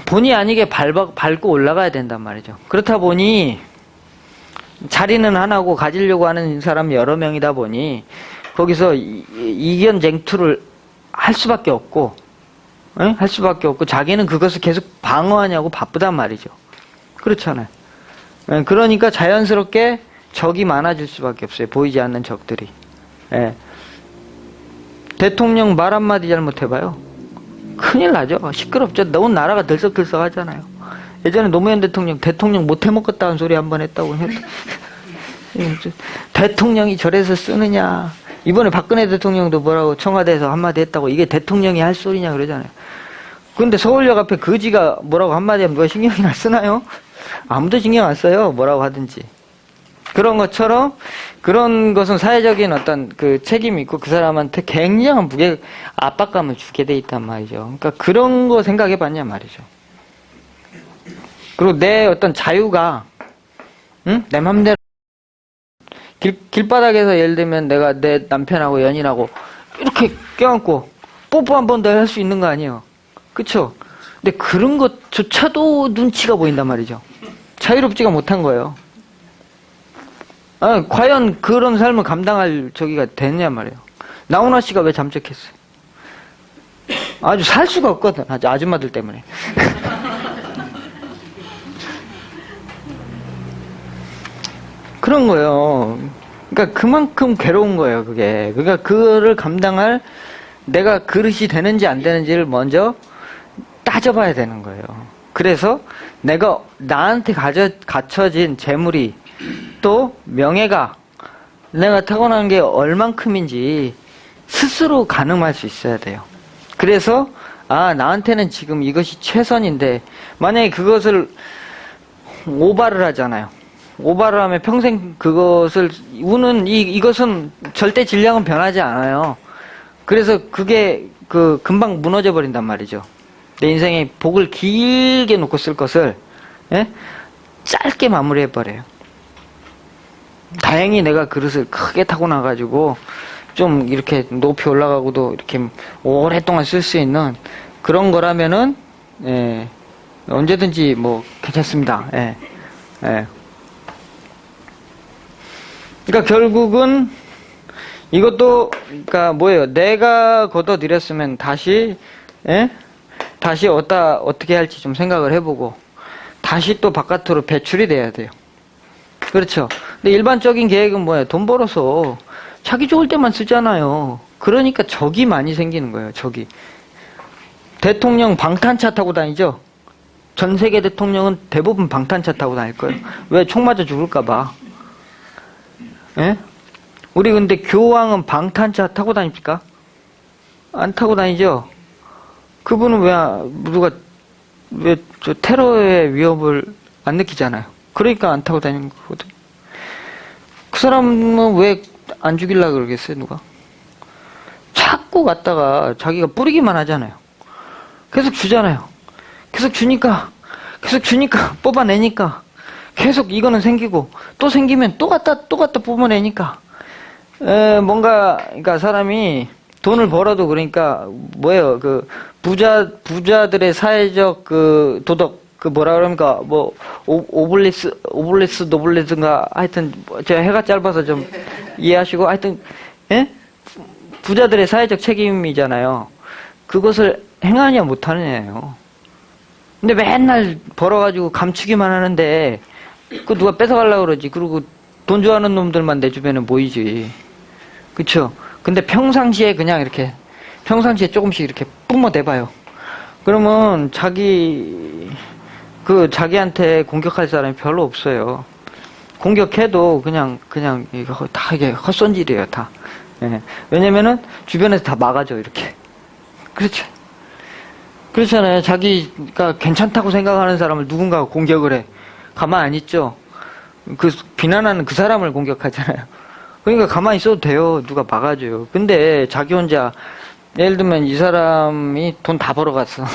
본의 아니게 밟고 올라가야 된단 말이죠. 그렇다 보니 자리는 하나고 가지려고 하는 사람이 여러 명이다 보니 거기서 이견쟁투를 할 수밖에 없고, 할 수밖에 없고, 자기는 그것을 계속 방어하냐고 바쁘단 말이죠. 그렇잖아요. 그러니까 자연스럽게 적이 많아질 수밖에 없어요. 보이지 않는 적들이. 대통령 말 한마디 잘못해봐요. 큰일 나죠. 시끄럽죠. 온 나라가 들썩들썩 하잖아요. 예전에 노무현 대통령 못해먹겠다는 소리 한번 했다고 했다. 대통령이 저래서 쓰느냐. 이번에 박근혜 대통령도 뭐라고 청와대에서 한마디 했다고, 이게 대통령이 할 소리냐 그러잖아요. 근데 서울역 앞에 거지가 뭐라고 한마디 하면 누가 신경이 쓰나요? 아무도 신경 안 써요. 뭐라고 하든지. 그런 것처럼 그런 것은 사회적인 어떤 그 책임이 있고 그 사람한테 굉장한 압박감을 주게 돼 있단 말이죠. 그러니까 그런 거 생각해 봤냐 말이죠. 그리고 내 어떤 자유가, 내 맘대로 길바닥에서 예를 들면 내가 내 남편하고 연인하고 이렇게 껴안고 뽀뽀 한 번 더 할 수 있는 거 아니에요. 그쵸? 근데 그런 것조차도 눈치가 보인단 말이죠. 자유롭지가 못한 거예요. 과연 그런 삶을 감당할 저기가 됐냐 말이에요. 나훈아 씨가 왜 잠적했어요? 아주 살 수가 없거든. 아줌마들 때문에. 그런 거예요. 그러니까 그만큼 괴로운 거예요, 그게. 그러니까 그거를 감당할 내가 그릇이 되는지 안 되는지를 먼저 따져봐야 되는 거예요. 그래서 내가 나한테 갖춰진 재물이 또 명예가 내가 타고난 게 얼만큼인지 스스로 가늠할 수 있어야 돼요. 그래서 나한테는 지금 이것이 최선인데 만약에 그것을 오바를 하잖아요. 오바를 하면 평생 그것을 이것은 절대 질량은 변하지 않아요. 그래서 그게 금방 무너져 버린단 말이죠. 내 인생에 복을 길게 놓고 쓸 것을 짧게 마무리해 버려요. 다행히 내가 그릇을 크게 타고나가지고 좀 이렇게 높이 올라가고도 이렇게 오랫동안 쓸 수 있는 그런 거라면은 언제든지 뭐 괜찮습니다. 그러니까 결국은 이것도 그러니까 뭐예요? 내가 걷어들였으면 다시 어떻게 할지 좀 생각을 해보고 다시 또 바깥으로 배출이 돼야 돼요. 그렇죠. 근데 일반적인 계획은 뭐예요? 돈 벌어서 자기 좋을 때만 쓰잖아요. 그러니까 적이 많이 생기는 거예요. 적이. 대통령 방탄차 타고 다니죠? 전 세계 대통령은 대부분 방탄차 타고 다닐 거예요. 왜? 총 맞아 죽을까 봐. 우리 근데 교황은 방탄차 타고 다닙니까? 안 타고 다니죠? 그분은 왜 저 테러의 위협을 안 느끼잖아요. 그러니까 안 타고 다니는 거거든요. 그 사람은 왜 안 죽이려고 그러겠어요, 누가? 자꾸 갔다가 자기가 뿌리기만 하잖아요. 계속 주잖아요. 계속 주니까 뽑아내니까 계속 이거는 생기고 또 생기면 또 갖다 뽑아내니까 그러니까 사람이 돈을 벌어도 그러니까 뭐예요? 그 부자들의 사회적 그 도덕 뭐라 그럽니까? 뭐 오블리스 노블리스인가 하여튼 제가 해가 짧아서 좀 이해하시고 하여튼 부자들의 사회적 책임이잖아요. 그것을 행하냐 못하느냐예요. 근데 맨날 벌어가지고 감추기만 하는데 그 누가 뺏어가려고 그러지. 그리고 돈 좋아하는 놈들만 내 주변에 모이지. 그쵸? 근데 평상시에 조금씩 이렇게 뿜어내봐요. 그러면 자기한테 공격할 사람이 별로 없어요. 공격해도 그냥 이거 다 이게 헛손질이에요, 다. 왜냐면은 주변에서 다 막아줘, 이렇게. 그렇죠. 그렇잖아요. 자기가 괜찮다고 생각하는 사람을 누군가가 공격을 해. 가만 안 있죠? 비난하는 그 사람을 공격하잖아요. 그러니까 가만히 있어도 돼요. 누가 막아줘요. 근데 자기 혼자, 예를 들면 이 사람이 돈 다 벌어갔어.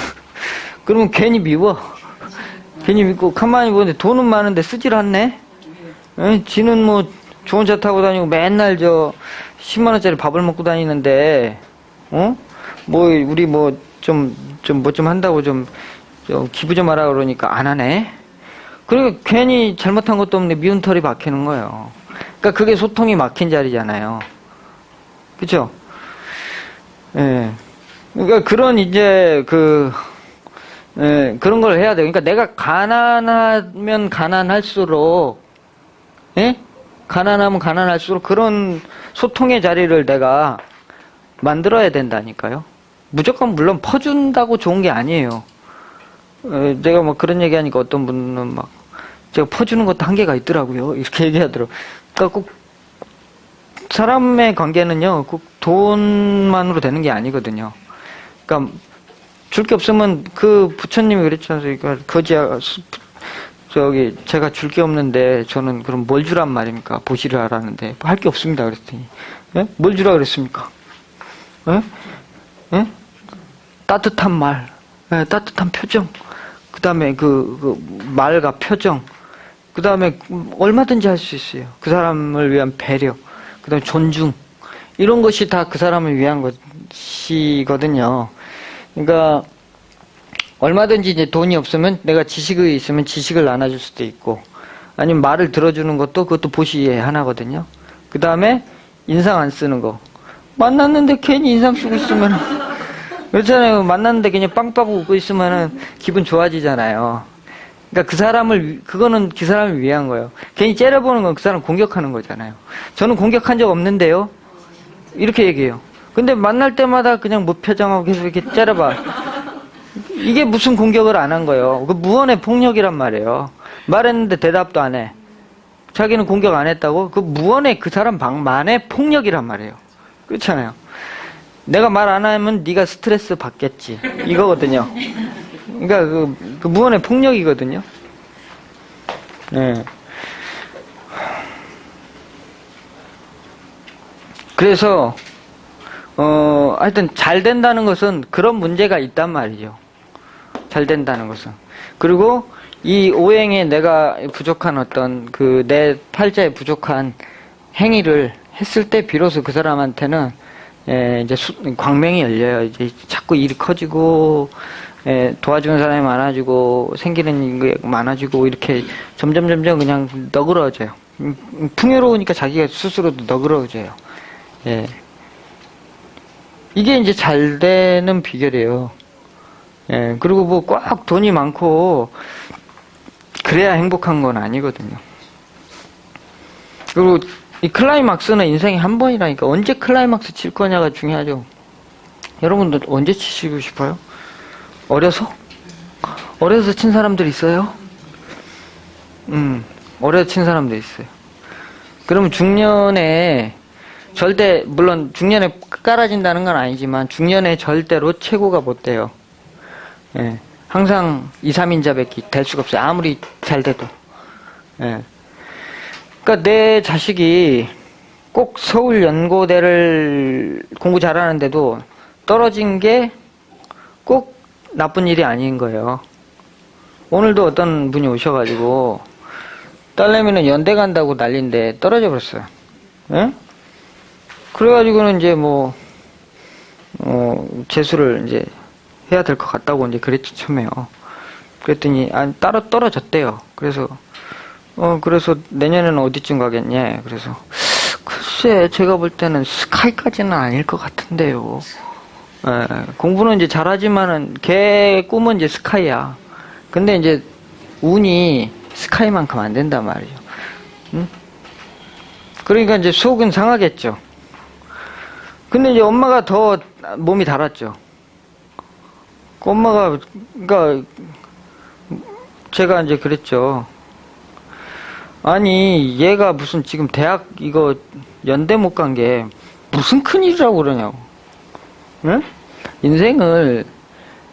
그러면 괜히 미워. 괜히 믿고 가만히 보는데 돈은 많은데 쓰질 않네? 지는 뭐 좋은 차 타고 다니고 맨날 10만원짜리 밥을 먹고 다니는데, 우리 좀 한다고 좀 기부 좀 하라 그러니까 안 하네? 그러니까 괜히 잘못한 것도 없는데 미운 털이 박히는 거예요. 그러니까 그게 소통이 막힌 자리잖아요. 그쵸? 그러니까 그런 걸 해야 돼요. 그러니까 내가 가난하면 가난할수록, 가난하면 가난할수록 그런 소통의 자리를 내가 만들어야 된다니까요. 무조건 물론 퍼준다고 좋은 게 아니에요. 내가 막 그런 얘기하니까 어떤 분은 막 제가 퍼주는 것도 한계가 있더라고요. 이렇게 얘기하더라고요. 그러니까 꼭 사람의 관계는요, 꼭 돈만으로 되는 게 아니거든요. 그러니까 줄 게 없으면 그 부처님이 그랬지 않습니까? 제가 줄 게 없는데 저는 그럼 뭘 주란 말입니까? 보시를 하라는데 할 게 없습니다. 그랬더니 뭘 주라 그랬습니까? 따뜻한 말, 따뜻한 표정, 그 다음에 그 말과 표정, 그 다음에 얼마든지 할 수 있어요. 그 사람을 위한 배려, 그 다음에 존중, 이런 것이 다 그 사람을 위한 것이거든요. 그러니까 얼마든지 이제 돈이 없으면 내가 지식이 있으면 지식을 나눠줄 수도 있고, 아니면 말을 들어주는 것도 그것도 보시의 하나거든요. 그 다음에 인상 안 쓰는 거. 만났는데 괜히 인상 쓰고 있으면 그렇잖아요. 만났는데 그냥 빵빵 웃고 있으면은 기분 좋아지잖아요. 그러니까 그거는 그 사람을 위한 거예요. 괜히 째려보는 건 그 사람 공격하는 거잖아요. 저는 공격한 적 없는데요. 이렇게 얘기해요. 근데 만날 때마다 그냥 무표정하고 계속 이렇게 째려봐. 이게 무슨 공격을 안 한 거예요. 그 무언의 폭력이란 말이에요. 말했는데 대답도 안 해. 자기는 공격 안 했다고? 그 무언의 그 사람 방만의 폭력이란 말이에요. 그렇잖아요. 내가 말 안 하면 네가 스트레스 받겠지. 이거거든요. 그러니까 그 무언의 폭력이거든요. 네. 그래서 하여튼 잘 된다는 것은 그런 문제가 있단 말이죠. 잘 된다는 것은. 그리고 이 오행에 내가 부족한 어떤 내 팔자에 부족한 행위를 했을 때 비로소 그 사람한테는 이제 광명이 열려요. 이제 자꾸 일이 커지고 도와주는 사람이 많아지고 생기는 게 많아지고 이렇게 점점 그냥 너그러워져요. 풍요로우니까 자기가 스스로도 너그러워져요. 예. 이게 이제 잘 되는 비결이에요. 예. 그리고 뭐 꽉 돈이 많고 그래야 행복한 건 아니거든요. 그리고 이 클라이막스는 인생에 한 번이라니까 언제 클라이막스 칠 거냐가 중요하죠. 여러분들 언제 치시고 싶어요? 어려서 친 사람들 있어요? 어려서 친 사람들 있어요. 그러면 중년에 물론 중년에 깔아진다는 건 아니지만 중년에 절대로 최고가 못 돼요. 예. 항상 2, 3인자밖에 될 수가 없어요. 아무리 잘 돼도. 예. 그러니까 내 자식이 꼭 서울연고대를 공부 잘하는데도 떨어진 게 꼭 나쁜 일이 아닌 거예요. 오늘도 어떤 분이 오셔가지고 딸내미는 연대 간다고 난리인데 떨어져 버렸어요. 예? 그래가지고는 이제 재수를 이제 해야 될 것 같다고 이제 그랬죠, 처음에요. 그랬더니, 떨어졌대요. 그래서 내년에는 어디쯤 가겠냐? 그래서, 글쎄, 제가 볼 때는 스카이까지는 아닐 것 같은데요. 예, 공부는 이제 잘하지만은, 걔 꿈은 이제 스카이야. 근데 이제, 운이 스카이만큼 안 된단 말이죠. 응? 그러니까 이제 속은 상하겠죠. 근데 이제 엄마가 더 몸이 달았죠. 엄마가, 그러니까, 제가 이제 그랬죠. 아니, 얘가 무슨 지금 대학 연대 못 간 게 무슨 큰일이라고 그러냐고. 응? 인생을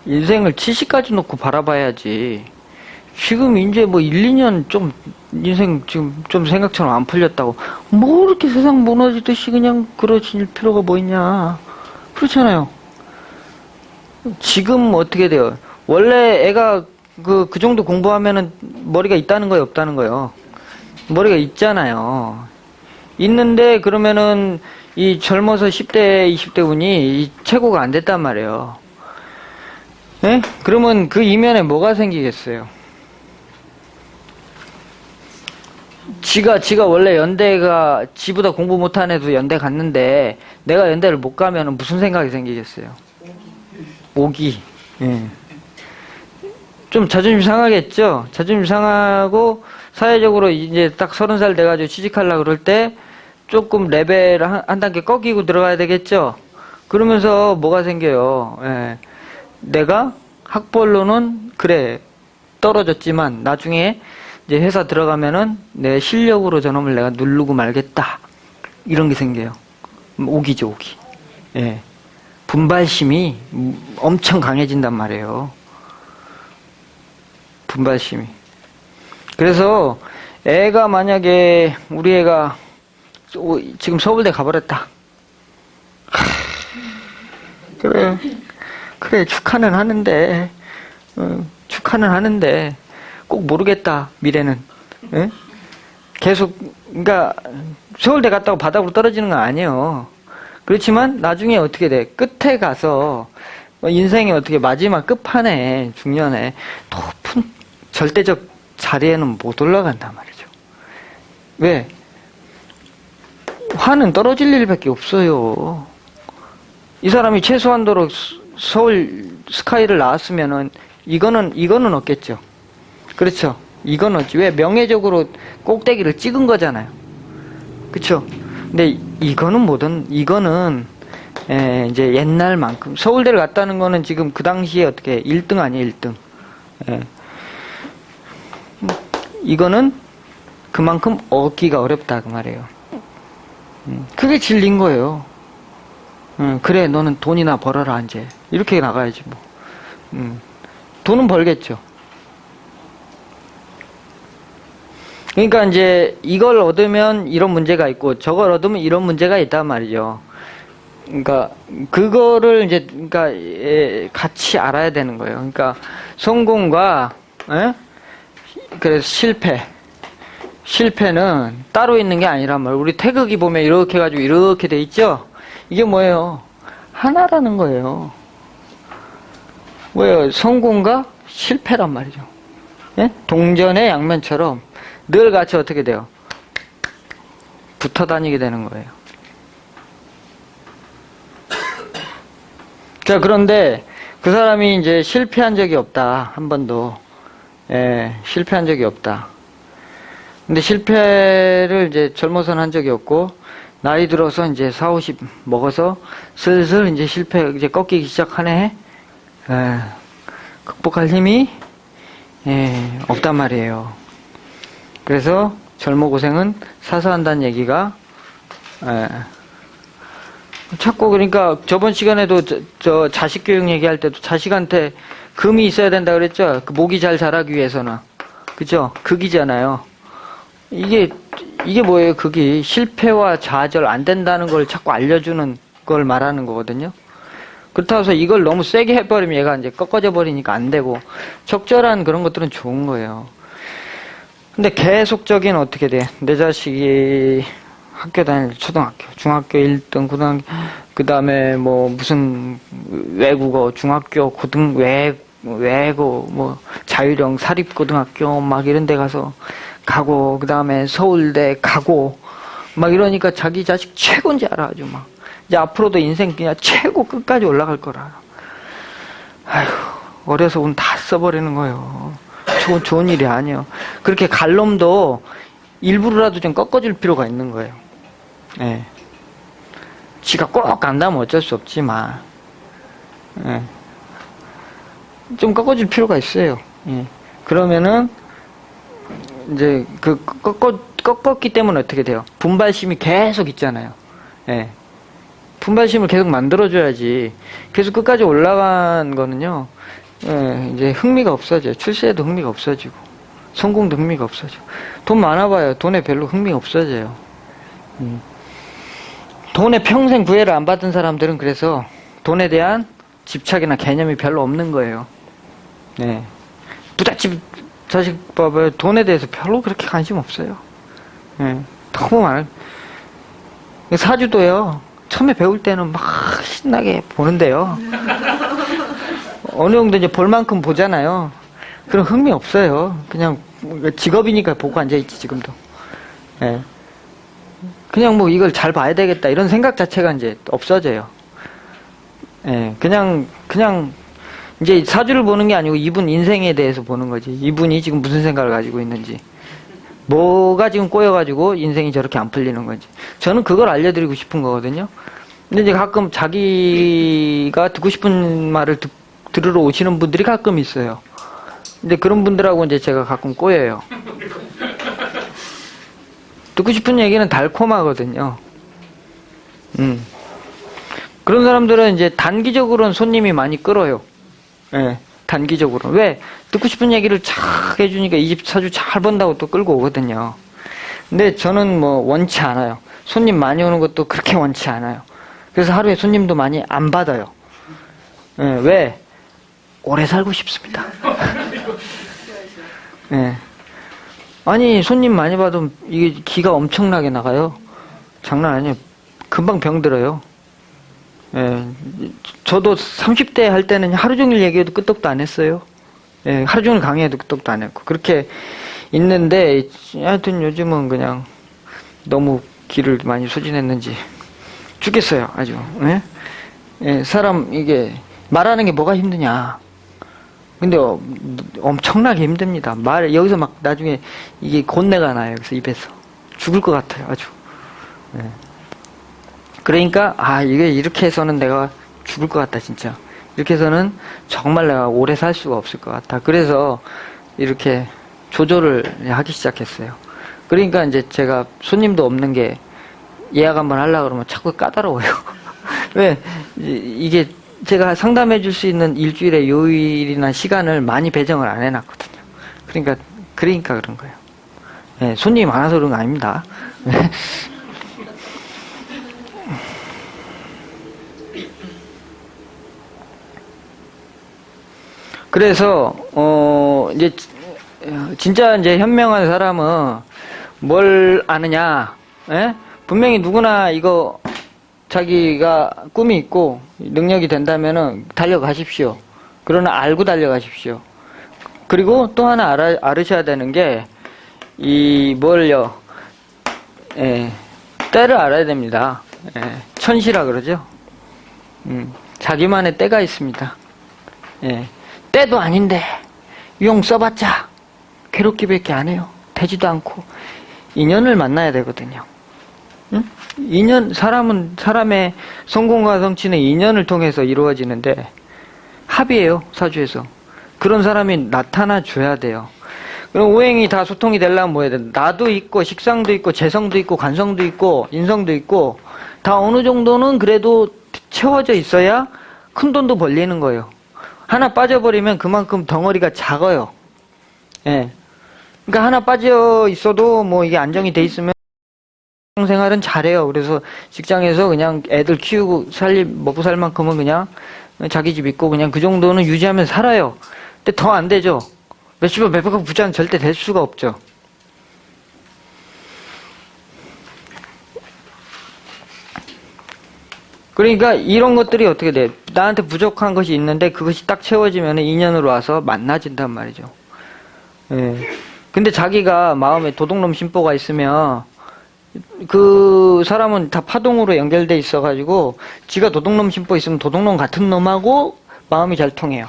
70까지 놓고 바라봐야지. 지금 이제 1, 2년 인생 지금 좀 생각처럼 안 풀렸다고. 뭐 이렇게 세상 무너지듯이 그냥 그러실 필요가 뭐 있냐. 그렇잖아요. 지금 어떻게 돼요? 원래 애가 그 정도 공부하면은 머리가 있다는 거예요, 없다는 거예요? 머리가 있잖아요. 있는데 그러면은 이 젊어서 10대, 20대 운이 최고가 안 됐단 말이에요. 예? 그러면 그 이면에 뭐가 생기겠어요? 지가 원래 연대가 지보다 공부 못한 애도 연대 갔는데 내가 연대를 못 가면은 무슨 생각이 생기겠어요? 오기. 예. 좀 자존심 상하겠죠? 자존심 상하고 사회적으로 이제 딱 30살 돼가지고 취직하려고 그럴 때 조금 레벨 한 단계 꺾이고 들어가야 되겠죠? 그러면서 뭐가 생겨요? 예. 내가 학벌로는 그래 떨어졌지만 나중에 이제 회사 들어가면은 내 실력으로 저놈을 내가 누르고 말겠다. 이런 게 생겨요. 오기죠, 오기. 예. 분발심이 엄청 강해진단 말이에요. 분발심이. 그래서 애가 만약에 우리 애가 지금 서울대 가버렸다. 그래 축하는 하는데 꼭 모르겠다 미래는. 예? 계속 그러니까 서울대 갔다고 바닥으로 떨어지는 건 아니에요. 그렇지만 나중에 어떻게 돼? 끝에 가서 인생의 어떻게 마지막 끝판에 중년에 높은 절대적 자리에는 못 올라간단 말이죠. 왜? 화는 떨어질 일밖에 없어요. 이 사람이 최소한도로 서울 스카이를 나왔으면은 이거는 없겠죠. 그렇죠. 이거는 왜 명예적으로 꼭대기를 찍은 거잖아요. 그렇죠. 근데 이거는 이제 옛날만큼 서울대를 갔다는 거는 지금 그 당시에 어떻게 1등 아니에요, 1등. 예. 이거는 그만큼 얻기가 어렵다 그 말이에요. 그게 진리인 거예요. 그래 너는 돈이나 벌어라 이제 이렇게 나가야지 뭐. 돈은 벌겠죠. 그러니까 이제 이걸 얻으면 이런 문제가 있고 저걸 얻으면 이런 문제가 있단 말이죠. 그러니까 그거를 이제 그러니까 같이 알아야 되는 거예요. 그러니까 성공과 그래서 실패는 따로 있는 게 아니란 말이에요. 우리 태극기 보면 이렇게 해가지고 이렇게 돼 있죠. 이게 뭐예요? 하나라는 거예요. 뭐예요? 성공과 실패란 말이죠. 예? 동전의 양면처럼 늘 같이 어떻게 돼요? 붙어 다니게 되는 거예요. 자, 그런데 그 사람이 이제 실패한 적이 없다. 한 번도. 예, 실패한 적이 없다. 근데 실패를 이제 젊어서는 한 적이 없고, 나이 들어서 이제 40, 50 먹어서 슬슬 이제 실패, 이제 꺾이기 시작하네. 예, 극복할 힘이, 없단 말이에요. 그래서 젊어 고생은 사서 한다는 얘기가, 자꾸 그러니까 저번 시간에도 저 자식 교육 얘기할 때도 자식한테 금이 있어야 된다 그랬죠. 그 목이 잘 자라기 위해서는. 그죠? 극이잖아요. 이게 뭐예요? 극이 실패와 좌절 안 된다는 걸 자꾸 알려주는 걸 말하는 거거든요. 그렇다고 해서 이걸 너무 세게 해버리면 얘가 이제 꺾어져 버리니까 안 되고 적절한 그런 것들은 좋은 거예요. 근데 계속적인 어떻게 돼? 내 자식이 학교 다닐 초등학교, 중학교 1등, 고등학교, 그 다음에 뭐 무슨 외국어, 중학교, 외고, 뭐 자유형 사립고등학교 막 이런 데 가고, 그 다음에 서울대 가고, 막 이러니까 자기 자식 최고인 줄 알아, 아주 막. 이제 앞으로도 인생 그냥 최고 끝까지 올라갈 거라. 아휴, 어려서 운 다 써버리는 거예요. 좋은 일이 아니에요. 그렇게 갈 놈도 일부러라도 좀 꺾어줄 필요가 있는 거예요. 예. 지가 꼭 간다면 어쩔 수 없지만, 예. 좀 꺾어줄 필요가 있어요. 예. 그러면은, 이제, 꺾었기 때문에 어떻게 돼요? 분발심이 계속 있잖아요. 예. 분발심을 계속 만들어줘야지. 계속 끝까지 올라간 거는요, 예, 이제 흥미가 없어져요. 출세에도 흥미가 없어지고, 성공도 흥미가 없어지고. 돈 많아봐요. 돈에 별로 흥미가 없어져요. 돈에 평생 구애를 안 받은 사람들은 그래서 돈에 대한 집착이나 개념이 별로 없는 거예요. 네. 부잣집 자식 봐봐요. 돈에 대해서 별로 그렇게 관심 없어요. 네. 너무 많아요. 사주도요. 처음에 배울 때는 막 신나게 보는데요. 어느 정도 이제 볼 만큼 보잖아요. 그럼 흥미 없어요. 그냥 직업이니까 보고 앉아있지, 지금도. 네. 그냥 뭐 이걸 잘 봐야 되겠다 이런 생각 자체가 이제 없어져요. 예, 그냥 이제 사주를 보는 게 아니고 이분 인생에 대해서 보는 거지. 이분이 지금 무슨 생각을 가지고 있는지, 뭐가 지금 꼬여가지고 인생이 저렇게 안 풀리는 건지. 저는 그걸 알려드리고 싶은 거거든요. 근데 이제 가끔 자기가 듣고 싶은 말을 들으러 오시는 분들이 가끔 있어요. 근데 그런 분들하고 이제 제가 가끔 꼬여요. 듣고 싶은 얘기는 달콤하거든요. 그런 사람들은 이제 단기적으로는 손님이 많이 끌어요. 예, 단기적으로. 왜? 듣고 싶은 얘기를 착 해주니까 이 집 사주 잘 번다고 또 끌고 오거든요. 근데 저는 뭐 원치 않아요. 손님 많이 오는 것도 그렇게 원치 않아요. 그래서 하루에 손님도 많이 안 받아요. 예, 왜? 오래 살고 싶습니다. 예. 아니, 손님 많이 받으면 이게 기가 엄청나게 나가요. 장난 아니에요. 금방 병들어요. 예. 저도 30대 할 때는 하루 종일 얘기해도 끄떡도 안 했어요. 예. 하루 종일 강의해도 끄떡도 안 했고. 그렇게 있는데, 하여튼 요즘은 그냥 너무 기를 많이 소진했는지 죽겠어요. 아주. 예? 예. 사람, 이게, 말하는 게 뭐가 힘드냐. 근데 엄청나게 힘듭니다. 여기서 막 나중에 이게 곤내가 나요. 여기서 입에서. 죽을 것 같아요. 아주. 네. 그러니까, 이게 이렇게 해서는 내가 죽을 것 같다, 진짜. 이렇게 해서는 정말 내가 오래 살 수가 없을 것 같아. 그래서 이렇게 조조를 하기 시작했어요. 그러니까 이제 제가 손님도 없는 게 예약 한번 하려고 그러면 자꾸 까다로워요. 왜? 이게 제가 상담해 줄 수 있는 일주일에 요일이나 시간을 많이 배정을 안 해놨거든요. 그러니까 그런 거예요. 네, 손님이 많아서 그런 거 아닙니다. 그래서, 이제, 진짜 이제 현명한 사람은 뭘 아느냐, 예? 분명히 누구나 이거 자기가 꿈이 있고 능력이 된다면은 달려가십시오. 그러나 알고 달려가십시오. 그리고 또 하나 알으셔야 되는 게, 때를 알아야 됩니다. 천시라 그러죠. 자기만의 때가 있습니다. 때도 아닌데 용 써봤자 괴롭기밖에 안 해요. 되지도 않고 인연을 만나야 되거든요. 사람의 성공과 성취는 인연을 통해서 이루어지는데 합이에요. 사주에서 그런 사람이 나타나 줘야 돼요. 그럼 오행이 다 소통이 되려면 뭐 해야 돼? 나도 있고 식상도 있고 재성도 있고 관성도 있고 인성도 있고 다 어느 정도는 그래도 채워져 있어야 큰 돈도 벌리는 거예요. 하나 빠져버리면 그만큼 덩어리가 작아요. 그러니까 하나 빠져 있어도 뭐 이게 안정이 돼 있으면 생활은 잘해요. 그래서 직장에서 그냥 애들 키우고 먹고 살 만큼은 그냥 자기 집 있고 그냥 그 정도는 유지하면서 살아요. 근데 더 안 되죠. 몇십억 몇백억 부자는 절대 될 수가 없죠. 그러니까 이런 것들이 어떻게 돼? 나한테 부족한 것이 있는데 그것이 딱 채워지면 인연으로 와서 만나진단 말이죠. 근데 자기가 마음에 도둑놈 심보가 있으면 그 사람은 다 파동으로 연결돼 있어가지고 지가 도둑놈 심보 있으면 도둑놈 같은 놈하고 마음이 잘 통해요.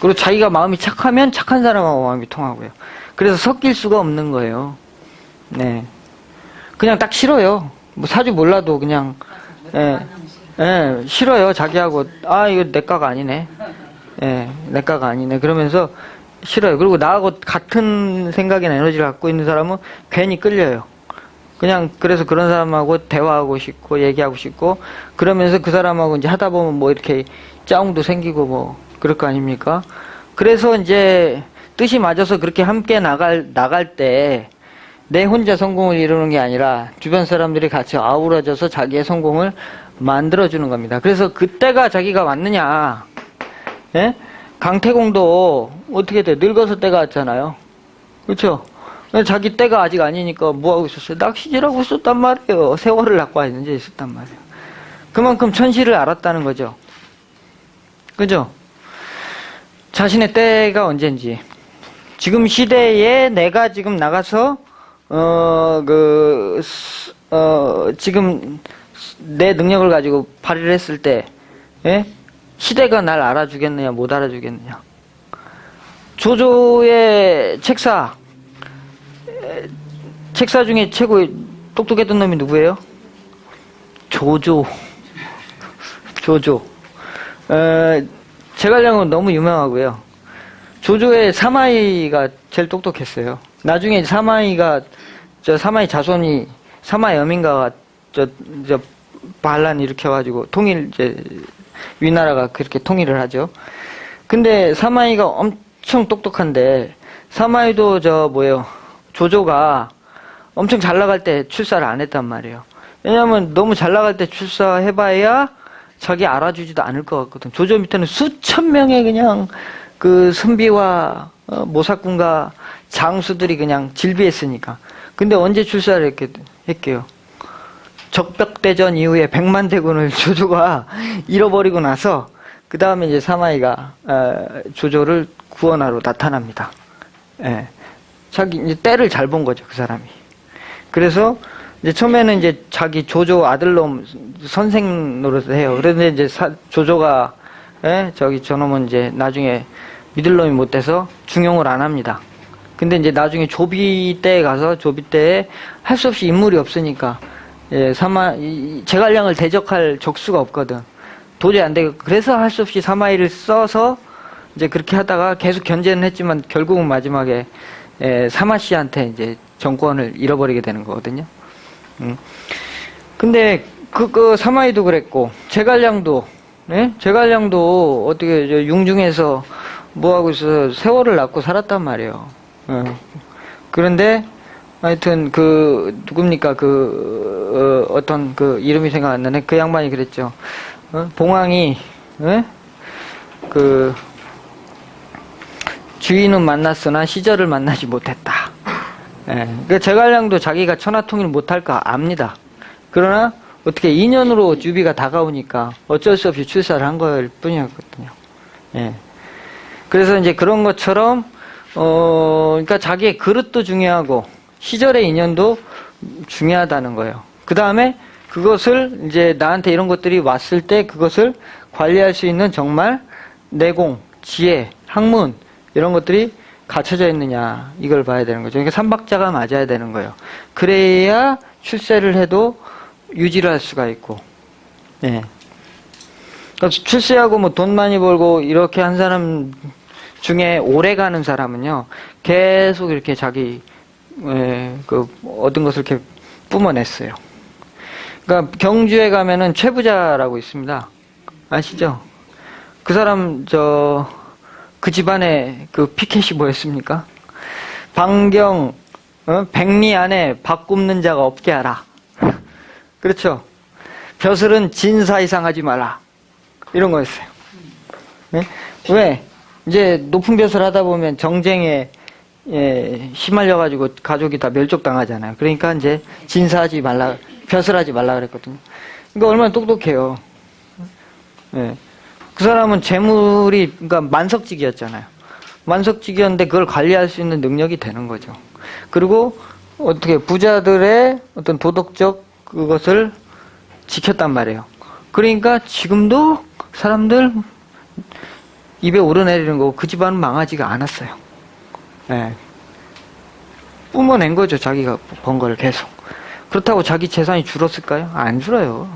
그리고 자기가 마음이 착하면 착한 사람하고 마음이 통하고요. 그래서 섞일 수가 없는 거예요. 그냥 딱 싫어요. 뭐 사주 몰라도 그냥 싫어요. 자기하고 이거 내 까가 아니네. 내 까가 아니네. 그러면서 싫어요. 그리고 나하고 같은 생각이나 에너지를 갖고 있는 사람은 괜히 끌려요. 그냥 그래서 그런 사람하고 대화하고 싶고 얘기하고 싶고 그러면서 그 사람하고 이제 하다 보면 뭐 이렇게 짜웅도 생기고 뭐 그럴 거 아닙니까? 그래서 이제 뜻이 맞아서 그렇게 함께 나갈 때 내 혼자 성공을 이루는 게 아니라 주변 사람들이 같이 아우러져서 자기의 성공을 만들어주는 겁니다. 그래서 그때가 자기가 왔느냐? 강태공도 어떻게 돼? 늙어서 때가 왔잖아요. 그렇죠? 자기 때가 아직 아니니까 뭐하고 있었어요? 낚시질하고 있었단 말이에요. 세월을 낚고 이제 있었단 말이에요. 그만큼 천시를 알았다는 거죠. 그죠? 자신의 때가 언젠지. 지금 시대에 내가 지금 나가서 지금 내 능력을 가지고 발휘를 했을 때, 시대가 날 알아주겠느냐, 못 알아주겠느냐. 조조의 책사 중에 최고 똑똑했던 놈이 누구예요? 조조. 제갈량은 너무 유명하고요. 조조의 사마이가 제일 똑똑했어요. 나중에 사마이 자손이 사마여민가가 반란 일으켜가지고 위나라가 그렇게 통일을 하죠. 근데 사마이가 엄청 똑똑한데 사마이도 조조가 엄청 잘 나갈 때 출사를 안 했단 말이에요. 왜냐면 너무 잘 나갈 때 출사해봐야 자기 알아주지도 않을 것 같거든. 조조 밑에는 수천 명의 그냥 그 선비와 모사꾼과 장수들이 그냥 질비했으니까. 근데 언제 출사를 했게요? 적벽대전 이후에 100만 대군을 조조가 잃어버리고 나서 그 다음에 이제 사마이가 조조를 구원하러 나타납니다. 자기 이제 때를 잘 본 거죠, 그 사람이. 그래서 이제 처음에는 이제 자기 조조 아들놈 선생 노릇을 해요. 그런데 이제 조조가 저놈은 이제 나중에 믿을 놈이 못 돼서 중용을 안 합니다. 근데 이제 나중에 조비 때에 가서 조비 때에 할 수 없이 인물이 없으니까 제갈량을 대적할 적수가 없거든. 도저히 안 되고 그래서 할 수 없이 사마이를 써서 이제 그렇게 하다가 계속 견제는 했지만 결국은 마지막에 사마씨한테 이제 정권을 잃어버리게 되는 거거든요. 근데 그 사마이도 그랬고 제갈량도 어떻게 융중에서 뭐 하고 있어 세월을 낳고 살았단 말이에요. 그런데 하여튼 누굽니까 어떤 이름이 생각 안 나네. 그 양반이 그랬죠. 봉황이 주인은 만났으나 시절을 만나지 못했다. 그 제갈량도 자기가 천하통일 못할 거 압니다. 그러나 어떻게 인연으로 유비가 다가오니까 어쩔 수 없이 출사를 한 걸 뿐이었거든요. 그래서 이제 그런 것처럼 그러니까 자기의 그릇도 중요하고 시절의 인연도 중요하다는 거예요. 그 다음에 그것을 이제 나한테 이런 것들이 왔을 때 그것을 관리할 수 있는 정말 내공, 지혜, 학문 이런 것들이 갖춰져 있느냐 이걸 봐야 되는 거죠. 그러니까 삼박자가 맞아야 되는 거예요. 그래야 출세를 해도 유지를 할 수가 있고. 그러니까 출세하고 뭐 돈 많이 벌고 이렇게 한 사람 중에 오래 가는 사람은요 계속 이렇게 자기 얻은 것을 이렇게 뿜어냈어요. 그러니까 경주에 가면은 최부자라고 있습니다. 아시죠? 그 사람 그 집안에 피켓이 뭐였습니까? 방경 백리 안에 밥 굽는 자가 없게 하라. 그렇죠? 벼슬은 진사 이상 하지 마라. 이런 거였어요. 왜? 이제 높은 벼슬 하다 보면 정쟁에 휘말려가지고 가족이 다 멸족당하잖아요. 그러니까 이제 진사하지 말라, 벼슬하지 말라 그랬거든요. 그러니까 얼마나 똑똑해요. 그 사람은 재물이, 그러니까 만석직이었잖아요. 만석직이었는데 그걸 관리할 수 있는 능력이 되는 거죠. 그리고 어떻게 부자들의 어떤 도덕적 그것을 지켰단 말이에요. 그러니까 지금도 사람들 입에 오르내리는 거고 그 집안은 망하지가 않았어요. 뿜어낸 거죠. 자기가 번 거를 계속. 그렇다고 자기 재산이 줄었을까요? 안 줄어요.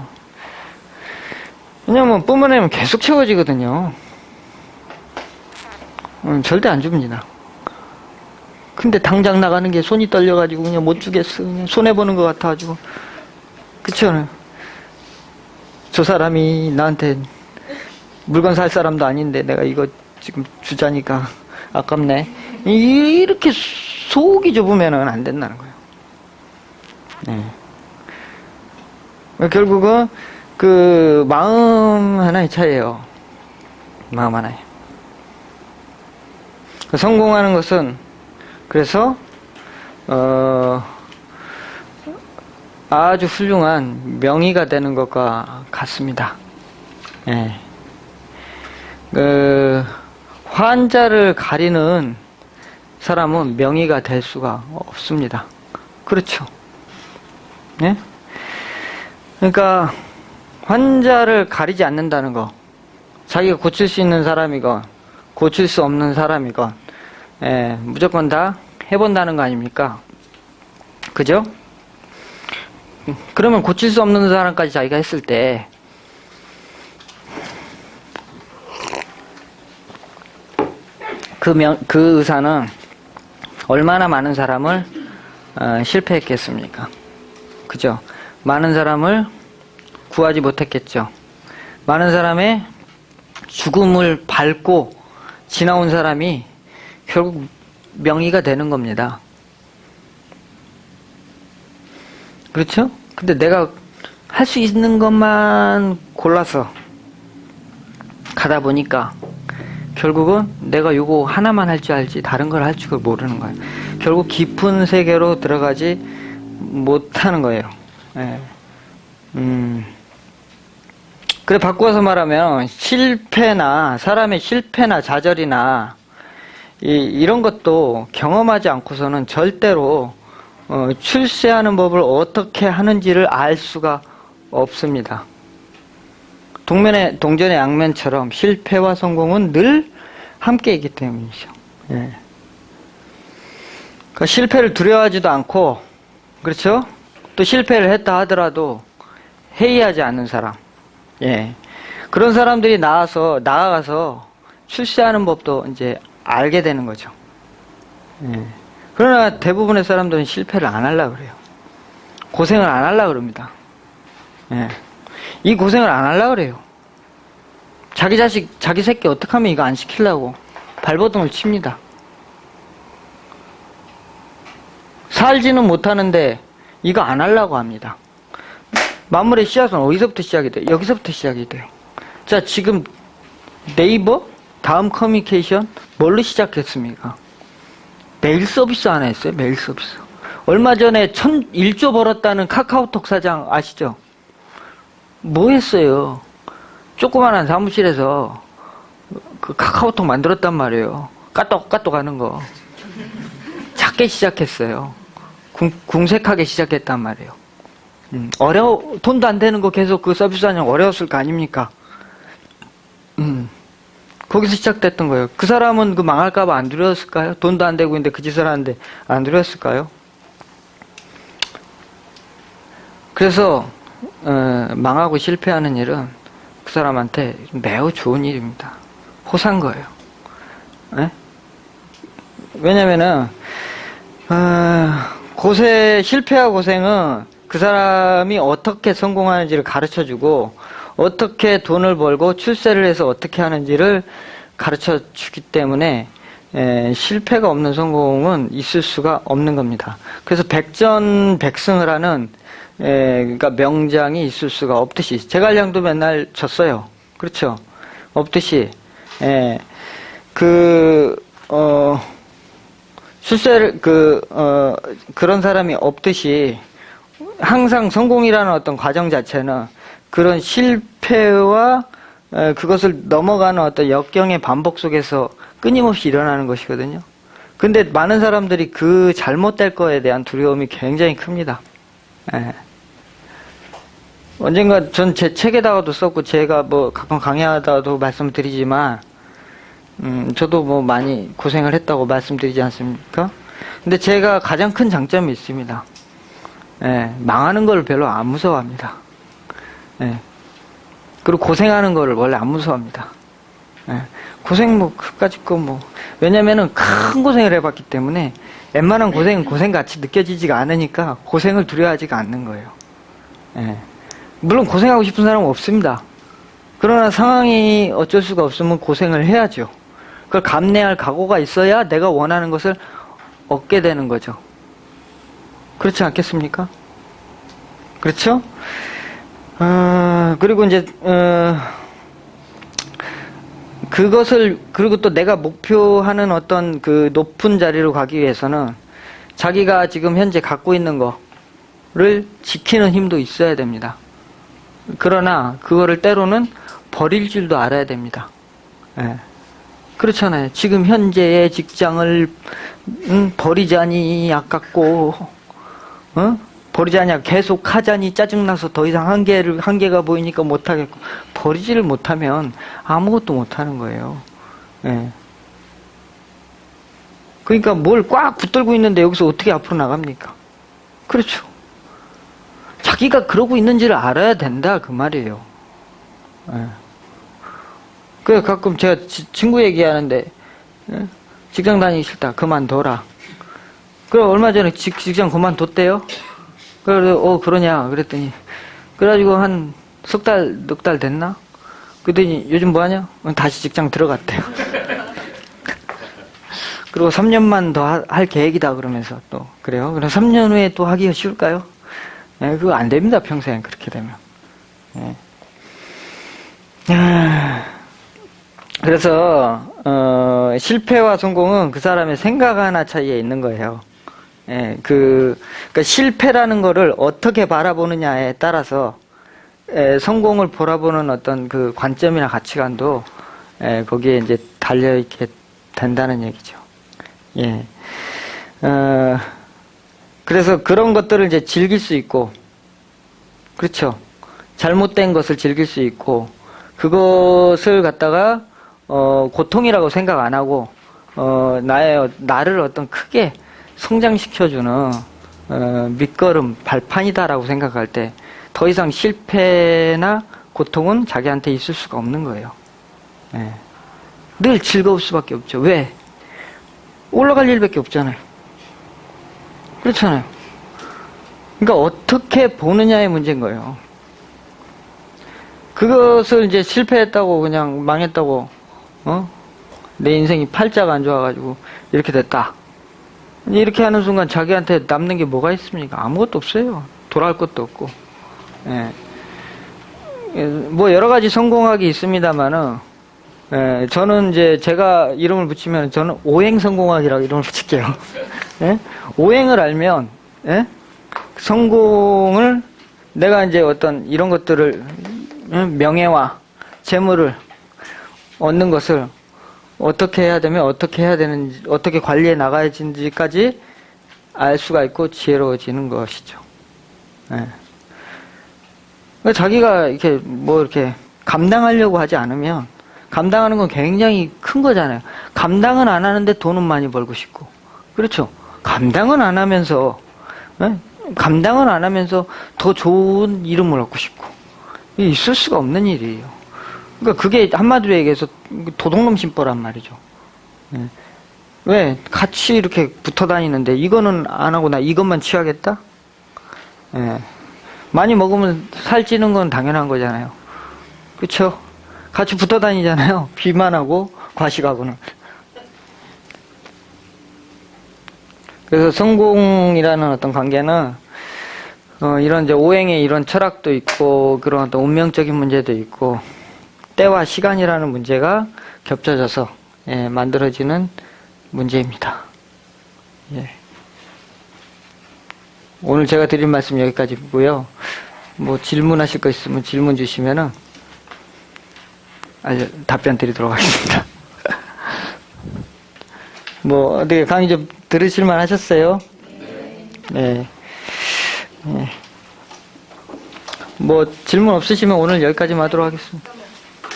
왜냐면 뿜어내면 계속 채워지거든요. 절대 안 줍니다. 근데 당장 나가는 게 손이 떨려가지고 그냥 못 주겠어. 그냥 손해보는 것 같아가지고. 그쵸? 저 사람이 나한테 물건 살 사람도 아닌데 내가 이거 지금 주자니까 아깝네. 이렇게 속이 좁으면은 안 된다는 거예요. 결국은 마음 하나의 차이예요. 마음 하나에. 성공하는 것은 그래서 아주 훌륭한 명의가 되는 것과 같습니다. 환자를 가리는 사람은 명의가 될 수가 없습니다. 그렇죠? 그러니까 환자를 가리지 않는다는 거, 자기가 고칠 수 있는 사람이건 고칠 수 없는 사람이건 무조건 다 해본다는 거 아닙니까? 그죠? 그러면 고칠 수 없는 사람까지 자기가 했을 때 그 의사는 얼마나 많은 사람을 실패했겠습니까? 그죠? 많은 사람을 구하지 못했겠죠. 많은 사람의 죽음을 밟고 지나온 사람이 결국 명의가 되는 겁니다. 그렇죠? 근데 내가 할 수 있는 것만 골라서 가다 보니까 결국은 내가 요거 하나만 할 줄 알지 다른 걸 할 줄 모르는 거예요. 결국 깊은 세계로 들어가지 못하는 거예요. 그래 바꿔서 말하면 사람의 실패나 좌절이나 이런 것도 경험하지 않고서는 절대로 출세하는 법을 어떻게 하는지를 알 수가 없습니다. 동전의 양면처럼 실패와 성공은 늘 함께 있기 때문이죠. 예. 그러니까 실패를 두려워하지도 않고, 그렇죠? 또 실패를 했다 하더라도 회의하지 않는 사람. 예. 그런 사람들이 나아가서 출세하는 법도 이제 알게 되는 거죠. 예. 그러나 대부분의 사람들은 실패를 안 하려고 그래요. 고생을 안 하려고 그럽니다. 예. 이 고생을 안 하려고 그래요. 자기 자식, 자기 새끼 어떻게 하면 이거 안 시키려고 발버둥을 칩니다. 살지는 못하는데 이거 안 하려고 합니다. 만물의 씨앗은 어디서부터 시작이 돼요? 여기서부터 시작이 돼요. 자, 지금 네이버 다음 커뮤니케이션 뭘로 시작했습니까? 메일 서비스 하나 했어요. 메일 서비스. 얼마 전에 1조 벌었다는 카카오톡 사장 아시죠? 뭐 했어요? 조그만한 사무실에서 그 카카오톡 만들었단 말이에요. 까똑까똑 하는 거. 작게 시작했어요. 궁색하게 시작했단 말이에요. 돈도 안 되는 거 계속 그 서비스 하냐고 어려웠을 거 아닙니까? 거기서 시작됐던 거예요. 그 사람은 그 망할까봐 안 두려웠을까요? 돈도 안 되고 있는데 그 짓을 하는데 안 두려웠을까요? 그래서 망하고 실패하는 일은 그 사람한테 매우 좋은 일입니다. 호사인 거예요. 네? 왜냐면은 실패와 고생은 그 사람이 어떻게 성공하는지를 가르쳐주고 어떻게 돈을 벌고 출세를 해서 어떻게 하는지를 가르쳐주기 때문에 실패가 없는 성공은 있을 수가 없는 겁니다. 그래서 백전백승을 하는 그러니까 명장이 있을 수가 없듯이 제갈량도 맨날 졌어요. 그렇죠? 없듯이 출세를 그런 사람이 없듯이 항상 성공이라는 어떤 과정 자체는 그런 실패와 그것을 넘어가는 어떤 역경의 반복 속에서 끊임없이 일어나는 것이거든요. 근데 많은 사람들이 그 잘못될 거에 대한 두려움이 굉장히 큽니다. 언젠가 전 제 책에다가도 썼고 제가 뭐 가끔 강의하다가도 말씀을 드리지만 저도 뭐 많이 고생을 했다고 말씀드리지 않습니까? 근데 제가 가장 큰 장점이 있습니다. 망하는 걸 별로 안 무서워합니다. 그리고 고생하는 거를 원래 안 무서워합니다. 고생 뭐 그까짓 거 뭐 왜냐면은 큰 고생을 해봤기 때문에 웬만한 고생은 고생같이 느껴지지가 않으니까 고생을 두려워하지가 않는 거예요. 물론 고생하고 싶은 사람은 없습니다. 그러나 상황이 어쩔 수가 없으면 고생을 해야죠. 그걸 감내할 각오가 있어야 내가 원하는 것을 얻게 되는 거죠. 그렇지 않겠습니까? 그렇죠? 그리고 이제 그리고 또 내가 목표하는 어떤 그 높은 자리로 가기 위해서는 자기가 지금 현재 갖고 있는 거를 지키는 힘도 있어야 됩니다. 그러나 그거를 때로는 버릴 줄도 알아야 됩니다. 그렇잖아요. 지금 현재의 직장을 버리자니 아깝고 버리자니 계속 하자니 짜증나서 더 이상 한계가 보이니까 못하겠고 버리지를 못하면 아무것도 못하는 거예요. 그러니까 뭘 꽉 붙들고 있는데 여기서 어떻게 앞으로 나갑니까? 그렇죠. 자기가 그러고 있는지를 알아야 된다 그 말이에요. 그래 가끔 제가 친구 얘기하는데 직장 다니기 싫다 그만둬라. 그래 얼마 전에 직장 그만뒀대요. 그래 그러냐 그랬더니 그래가지고 한 넉 달 됐나? 그랬더니 요즘 뭐하냐? 다시 직장 들어갔대요. 그리고 3년만 더 할 계획이다 그러면서 또 그래요. 그럼 3년 후에 또 하기가 쉬울까요? 그거 안 됩니다 평생 그렇게 되면. 그래서 실패와 성공은 그 사람의 생각 하나 차이에 있는 거예요. 그러니까 실패라는 거를 어떻게 바라보느냐에 따라서 성공을 바라보는 어떤 그 관점이나 가치관도 거기에 이제 달려 있게 된다는 얘기죠. 그래서 그런 것들을 이제 즐길 수 있고, 그렇죠. 잘못된 것을 즐길 수 있고, 그것을 갖다가 고통이라고 생각 안 하고 나를 어떤 크게 성장시켜주는 밑거름, 발판이다라고 생각할 때 더 이상 실패나 고통은 자기한테 있을 수가 없는 거예요. 예. 늘 즐거울 수밖에 없죠. 왜? 올라갈 일밖에 없잖아요. 그렇잖아요. 그러니까 어떻게 보느냐의 문제인 거예요. 그것을 이제 실패했다고 그냥 망했다고 내 인생이 팔자가 안 좋아가지고 이렇게 됐다. 이렇게 하는 순간 자기한테 남는 게 뭐가 있습니까? 아무것도 없어요. 돌아갈 것도 없고. 예. 뭐 여러 가지 성공학이 있습니다만은 저는 이제 제가 이름을 붙이면 저는 오행 성공학이라고 이름을 붙일게요. 예? 오행을 알면 성공을 내가 이제 어떤 이런 것들을 명예와 재물을 얻는 것을 어떻게 해야 되면 어떻게 해야 되는지 어떻게 관리해 나가야 되는지까지 알 수가 있고 지혜로워지는 것이죠. 예. 그러니까 자기가 이렇게 이렇게 감당하려고 하지 않으면 감당하는 건 굉장히 큰 거잖아요. 감당은 안 하는데 돈은 많이 벌고 싶고 그렇죠. 감당은 안 하면서 더 좋은 이름을 얻고 싶고 이게 있을 수가 없는 일이에요. 그러니까 그게 한마디로 얘기해서 도둑놈 심보란 말이죠. 왜? 같이 이렇게 붙어 다니는데 이거는 안 하고 나 이것만 취하겠다? 많이 먹으면 살찌는 건 당연한 거잖아요. 그쵸? 같이 붙어 다니잖아요. 비만하고 과식하고는. 그래서 성공이라는 어떤 관계는 이런 이제 오행의 이런 철학도 있고 그런 어떤 운명적인 문제도 있고 때와 시간이라는 문제가 겹쳐져서 만들어지는 문제입니다. 예. 오늘 제가 드린 말씀 여기까지고요. 뭐 질문하실 거 있으면 질문 주시면은 답변 드리도록 하겠습니다. 뭐 어떻게 강의 좀 들으실 만 하셨어요? 네. 네. 뭐 질문 없으시면 오늘 여기까지만 하도록 하겠습니다.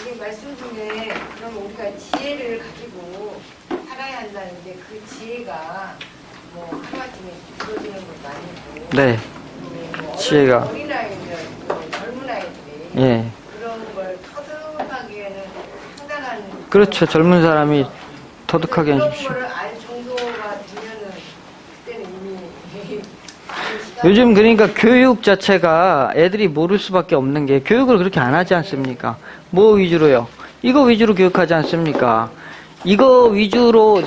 이게 말씀 중에 그럼 우리가 지혜를 가지고 살아야 한다는데 그 지혜가 뭐 하루아침에 주어지는 것도 아니고 네. 뭐 지혜가 어린아이들, 젊은 아이들이 예. 그런 걸 터득하기에는 상당한 그렇죠. 젊은 사람이 터득하게 그런 해주십시오. 거를 알 정도가 되면은 그때는 이미 요즘 그러니까 교육 자체가 애들이 모를 수밖에 없는 게 교육을 그렇게 안 하지 않습니까? 뭐 위주로요? 이거 위주로 교육하지 않습니까? 이거 위주로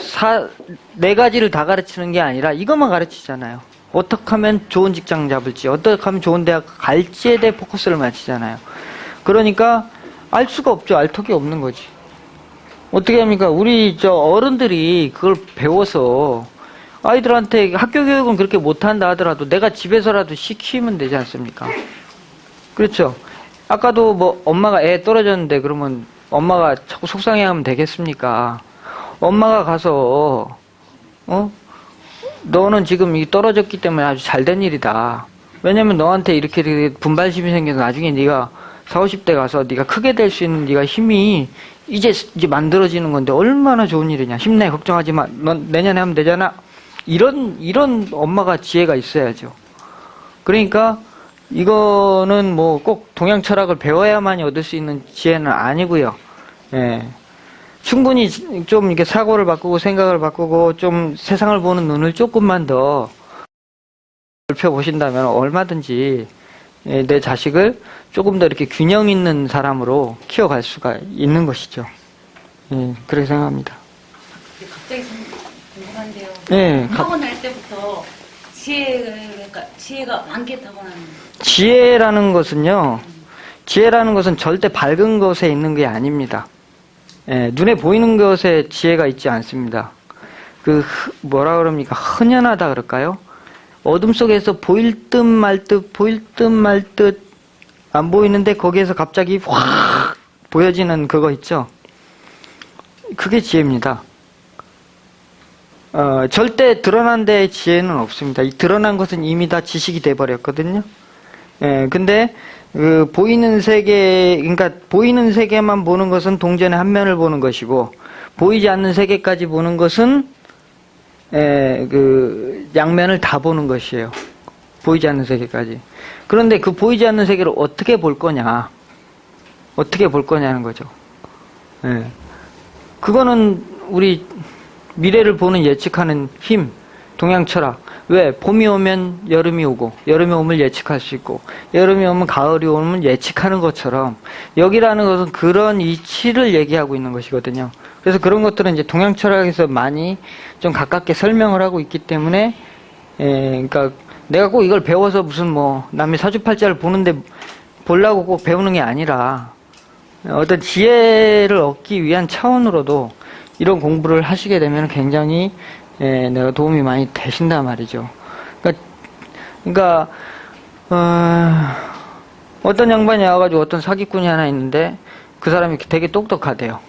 네 가지를 다 가르치는 게 아니라 이것만 가르치잖아요. 어떻게 하면 좋은 직장 잡을지, 어떻게 하면 좋은 대학 갈지에 대해 포커스를 맞추잖아요. 그러니까 알 수가 없죠. 알 턱이 없는 거지. 어떻게 합니까? 우리 어른들이 그걸 배워서 아이들한테 학교 교육은 그렇게 못한다 하더라도 내가 집에서라도 시키면 되지 않습니까? 그렇죠. 아까도 뭐 엄마가 애 떨어졌는데 그러면 엄마가 자꾸 속상해하면 되겠습니까? 엄마가 가서 너는 지금 이 떨어졌기 때문에 아주 잘된 일이다. 왜냐면 너한테 이렇게 분발심이 생겨서 나중에 네가 40, 50대 가서 네가 크게 될 수 있는 네가 힘이 이제 만들어지는 건데 얼마나 좋은 일이냐. 힘내, 걱정하지 마. 넌 내년에 하면 되잖아. 이런 엄마가 지혜가 있어야죠. 그러니까 이거는 뭐 꼭 동양 철학을 배워야만이 얻을 수 있는 지혜는 아니고요. 예. 충분히 좀 이렇게 사고를 바꾸고 생각을 바꾸고 좀 세상을 보는 눈을 조금만 더 넓혀 보신다면 얼마든지 내 자식을 조금 더 이렇게 균형 있는 사람으로 키워갈 수가 있는 것이죠. 예, 그렇게 생각합니다. 갑자기 궁금한데요. 예, 타고날 때부터 지혜가 많게 타고나는. 지혜라는 것은 절대 밝은 것에 있는 게 아닙니다. 예, 눈에 보이는 것에 지혜가 있지 않습니다. 뭐라 그럽니까? 흔연하다 그럴까요? 어둠 속에서 보일 듯 말 듯 안 보이는데 거기에서 갑자기 확 보여지는 그거 있죠? 그게 지혜입니다. 절대 드러난 데에 지혜는 없습니다. 이 드러난 것은 이미 다 지식이 돼버렸거든요. 예, 근데 그 보이는 세계, 그러니까 보이는 세계만 보는 것은 동전의 한 면을 보는 것이고, 보이지 않는 세계까지 보는 것은 그 양면을 다 보는 것이에요. 보이지 않는 세계까지. 그런데 그 보이지 않는 세계를 어떻게 볼 거냐, 어떻게 볼 거냐는 거죠. 예. 그거는 우리 미래를 보는 예측하는 힘, 동양 철학. 왜? 봄이 오면 여름이 오고, 여름이 오면 예측할 수 있고, 여름이 오면 가을이 오면 예측하는 것처럼, 여기라는 것은 그런 이치를 얘기하고 있는 것이거든요. 그래서 그런 것들은 이제 동양 철학에서 많이 좀 가깝게 설명을 하고 있기 때문에, 그러니까 내가 꼭 이걸 배워서 무슨 뭐, 남의 사주팔자를 보는데, 보려고 꼭 배우는 게 아니라, 어떤 지혜를 얻기 위한 차원으로도 이런 공부를 하시게 되면 굉장히 내가 도움이 많이 되신단 말이죠. 그러니까 어떤 양반이 와가지고 어떤 사기꾼이 하나 있는데 그 사람이 되게 똑똑하대요.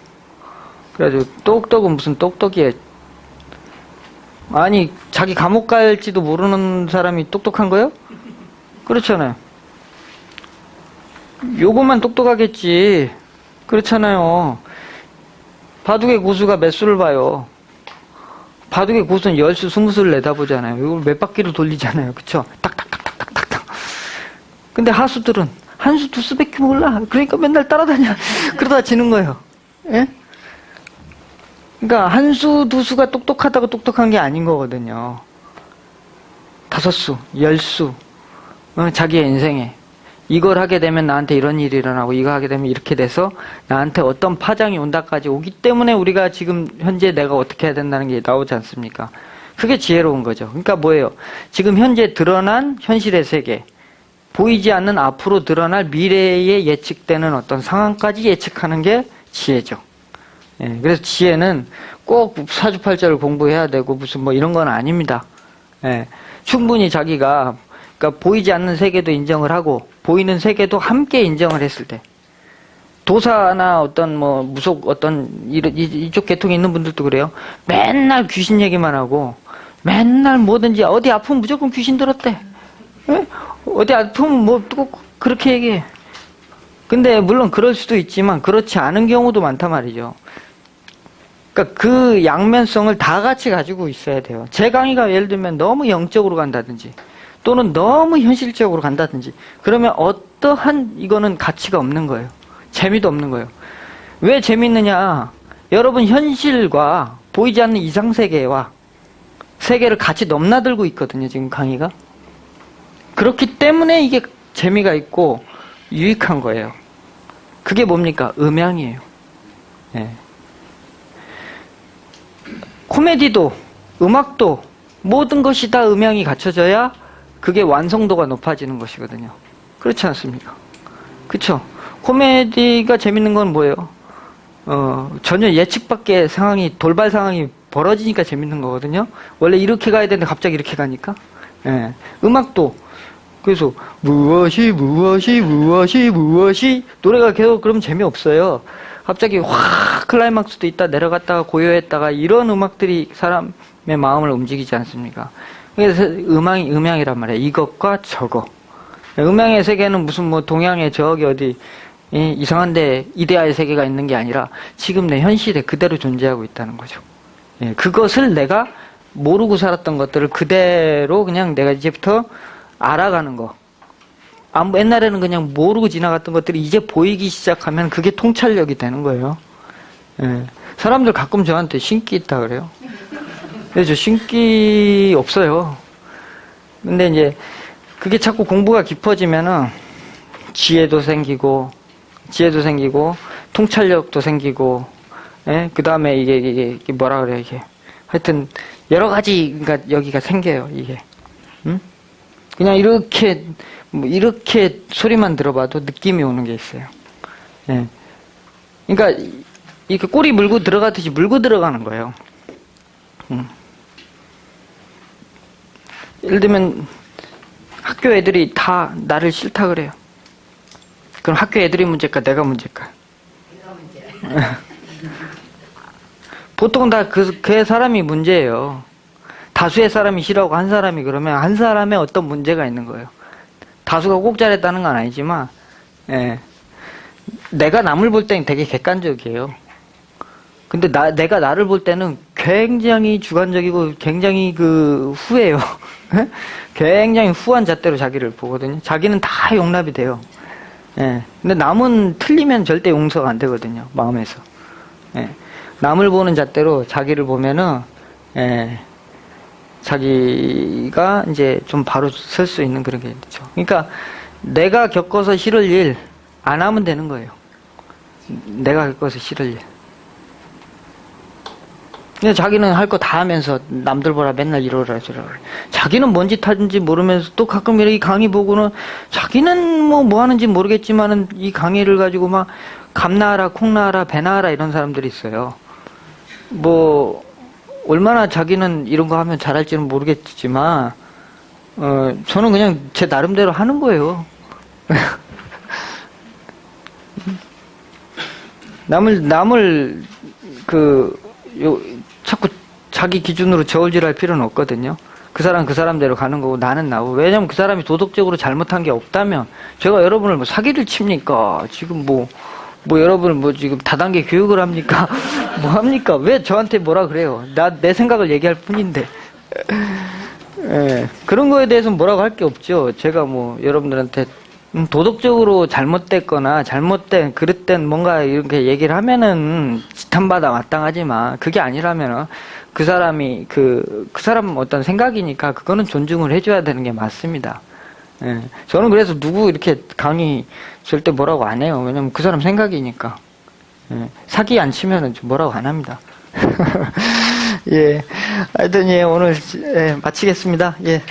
그래가지고 똑똑은 무슨 똑똑이에요. 아니 자기 감옥 갈지도 모르는 사람이 똑똑한 거예요? 그렇잖아요. 요것만 똑똑하겠지. 그렇잖아요. 바둑의 고수가 몇 수를 봐요. 바둑의 고수는 10수, 20수를 내다보잖아요. 이걸 몇 바퀴를 돌리잖아요. 그쵸? 딱딱딱딱딱딱. 근데 하수들은 한 수, 두 수밖에 몰라. 그러니까 맨날 따라다녀. 그러다 지는 거예요. 예? 그러니까 한 수, 두 수가 똑똑하다고 똑똑한 게 아닌 거거든요. 5수, 10수. 자기의 인생에. 이걸 하게 되면 나한테 이런 일이 일어나고 이거 하게 되면 이렇게 돼서 나한테 어떤 파장이 온다까지 오기 때문에 우리가 지금 현재 내가 어떻게 해야 된다는 게 나오지 않습니까? 그게 지혜로운 거죠. 그러니까 뭐예요? 지금 현재 드러난 현실의 세계, 보이지 않는 앞으로 드러날 미래에 예측되는 어떤 상황까지 예측하는 게 지혜죠. 예, 그래서 지혜는 꼭 사주팔자를 공부해야 되고 무슨 뭐 이런 건 아닙니다. 예, 충분히 자기가 그러니까 보이지 않는 세계도 인정을 하고 보이는 세계도 함께 인정을 했을 때 도사나 어떤 뭐 무속 어떤 이쪽 계통에 있는 분들도 그래요. 맨날 귀신 얘기만 하고 맨날 뭐든지 어디 아프면 무조건 귀신 들었대. 에? 어디 아프면 뭐 꼭 그렇게 얘기해. 근데 물론 그럴 수도 있지만 그렇지 않은 경우도 많단 말이죠. 그러니까 그 양면성을 다 같이 가지고 있어야 돼요. 제 강의가 예를 들면 너무 영적으로 간다든지 또는 너무 현실적으로 간다든지 그러면 어떠한 이거는 가치가 없는 거예요. 재미도 없는 거예요. 왜 재미있느냐? 여러분 현실과 보이지 않는 이상세계와 세계를 같이 넘나들고 있거든요. 지금 강의가. 그렇기 때문에 이게 재미가 있고 유익한 거예요. 그게 뭡니까? 음양이에요. 네. 코미디도 음악도 모든 것이 다 음양이 갖춰져야 그게 완성도가 높아지는 것이거든요. 그렇지 않습니까? 그쵸? 코미디가 재밌는 건 뭐예요? 전혀 예측 밖의 상황이, 돌발 상황이 벌어지니까 재밌는 거거든요. 원래 이렇게 가야 되는데 갑자기 이렇게 가니까. 예. 음악도. 그래서, 무엇이, 노래가 계속 그러면 재미없어요. 갑자기 확 클라이막스도 있다 내려갔다가 고요했다가 이런 음악들이 사람의 마음을 움직이지 않습니까? 그래서 음양이란 말이에요. 이것과 저거. 음양의 세계는 무슨 뭐 동양의 저기 어디 이상한데 이데아의 세계가 있는 게 아니라 지금 내 현실에 그대로 존재하고 있다는 거죠. 예, 그것을 내가 모르고 살았던 것들을 그대로 그냥 내가 이제부터 알아가는 거. 옛날에는 그냥 모르고 지나갔던 것들이 이제 보이기 시작하면 그게 통찰력이 되는 거예요. 예, 사람들 가끔 저한테 신기 있다 그래요. 근데 저 신기 없어요. 근데 이제 그게 자꾸 공부가 깊어지면은 지혜도 생기고 통찰력도 생기고, 예? 그 다음에 이게 뭐라 그래요, 이게. 하여튼 여러 가지 그러니까 여기가 생겨요, 이게. 응? 그냥 이렇게 소리만 들어봐도 느낌이 오는 게 있어요. 예. 그러니까 이렇게 꼬리 물고 들어가듯이 물고 들어가는 거예요. 예를 들면 학교 애들이 다 나를 싫다 그래요. 그럼 학교 애들이 문제일까 내가 문제일까? 내가 문제야. 보통 다 그 사람이 문제예요. 다수의 사람이 싫어하고 한 사람이 그러면 한 사람의 어떤 문제가 있는 거예요. 다수가 꼭 잘했다는 건 아니지만 예. 내가 남을 볼 땐 되게 객관적이에요. 근데 내가 나를 볼 때는 굉장히 주관적이고 굉장히 후해요. 굉장히 후한 잣대로 자기를 보거든요. 자기는 다 용납이 돼요. 예. 근데 남은 틀리면 절대 용서가 안 되거든요. 마음에서. 예. 남을 보는 잣대로 자기를 보면은, 예. 자기가 이제 좀 바로 설 수 있는 그런 게 있죠. 그러니까 내가 겪어서 싫을 일 안 하면 되는 거예요. 내가 겪어서 싫을 일. 근데 자기는 할 거 다 하면서 남들 보라 맨날 이러라 저러라. 자기는 뭔 짓 하는지 모르면서 또 가끔 이렇게 강의 보고는 자기는 뭐 하는지 모르겠지만은 이 강의를 가지고 막 감나하라 콩나하라 배나하라 이런 사람들이 있어요. 뭐 얼마나 자기는 이런 거 하면 잘할지는 모르겠지만 저는 그냥 제 나름대로 하는 거예요. 남을 자꾸 자기 기준으로 저울질할 필요는 없거든요. 그 사람대로 가는 거고 나는 나고. 왜냐면 그 사람이 도덕적으로 잘못한 게 없다면 제가 여러분을 뭐 사기를 칩니까? 지금 뭐 여러분을 뭐 지금 다단계 교육을 합니까? 뭐 합니까? 왜 저한테 뭐라 그래요? 내 생각을 얘기할 뿐인데. 예, 그런 거에 대해서는 뭐라고 할 게 없죠. 제가 뭐 여러분들한테 도덕적으로 잘못됐거나 잘못된 그릇된 뭔가 이렇게 얘기를 하면은 지탄받아 마땅하지만 그게 아니라면은 그 사람이 그 사람 어떤 생각이니까 그거는 존중을 해줘야 되는 게 맞습니다. 예. 저는 그래서 누구 이렇게 강의 절대 뭐라고 안 해요. 왜냐면 그 사람 생각이니까. 예. 사기 안 치면은 뭐라고 안 합니다. 예. 하여튼 예, 오늘 예, 마치겠습니다. 예.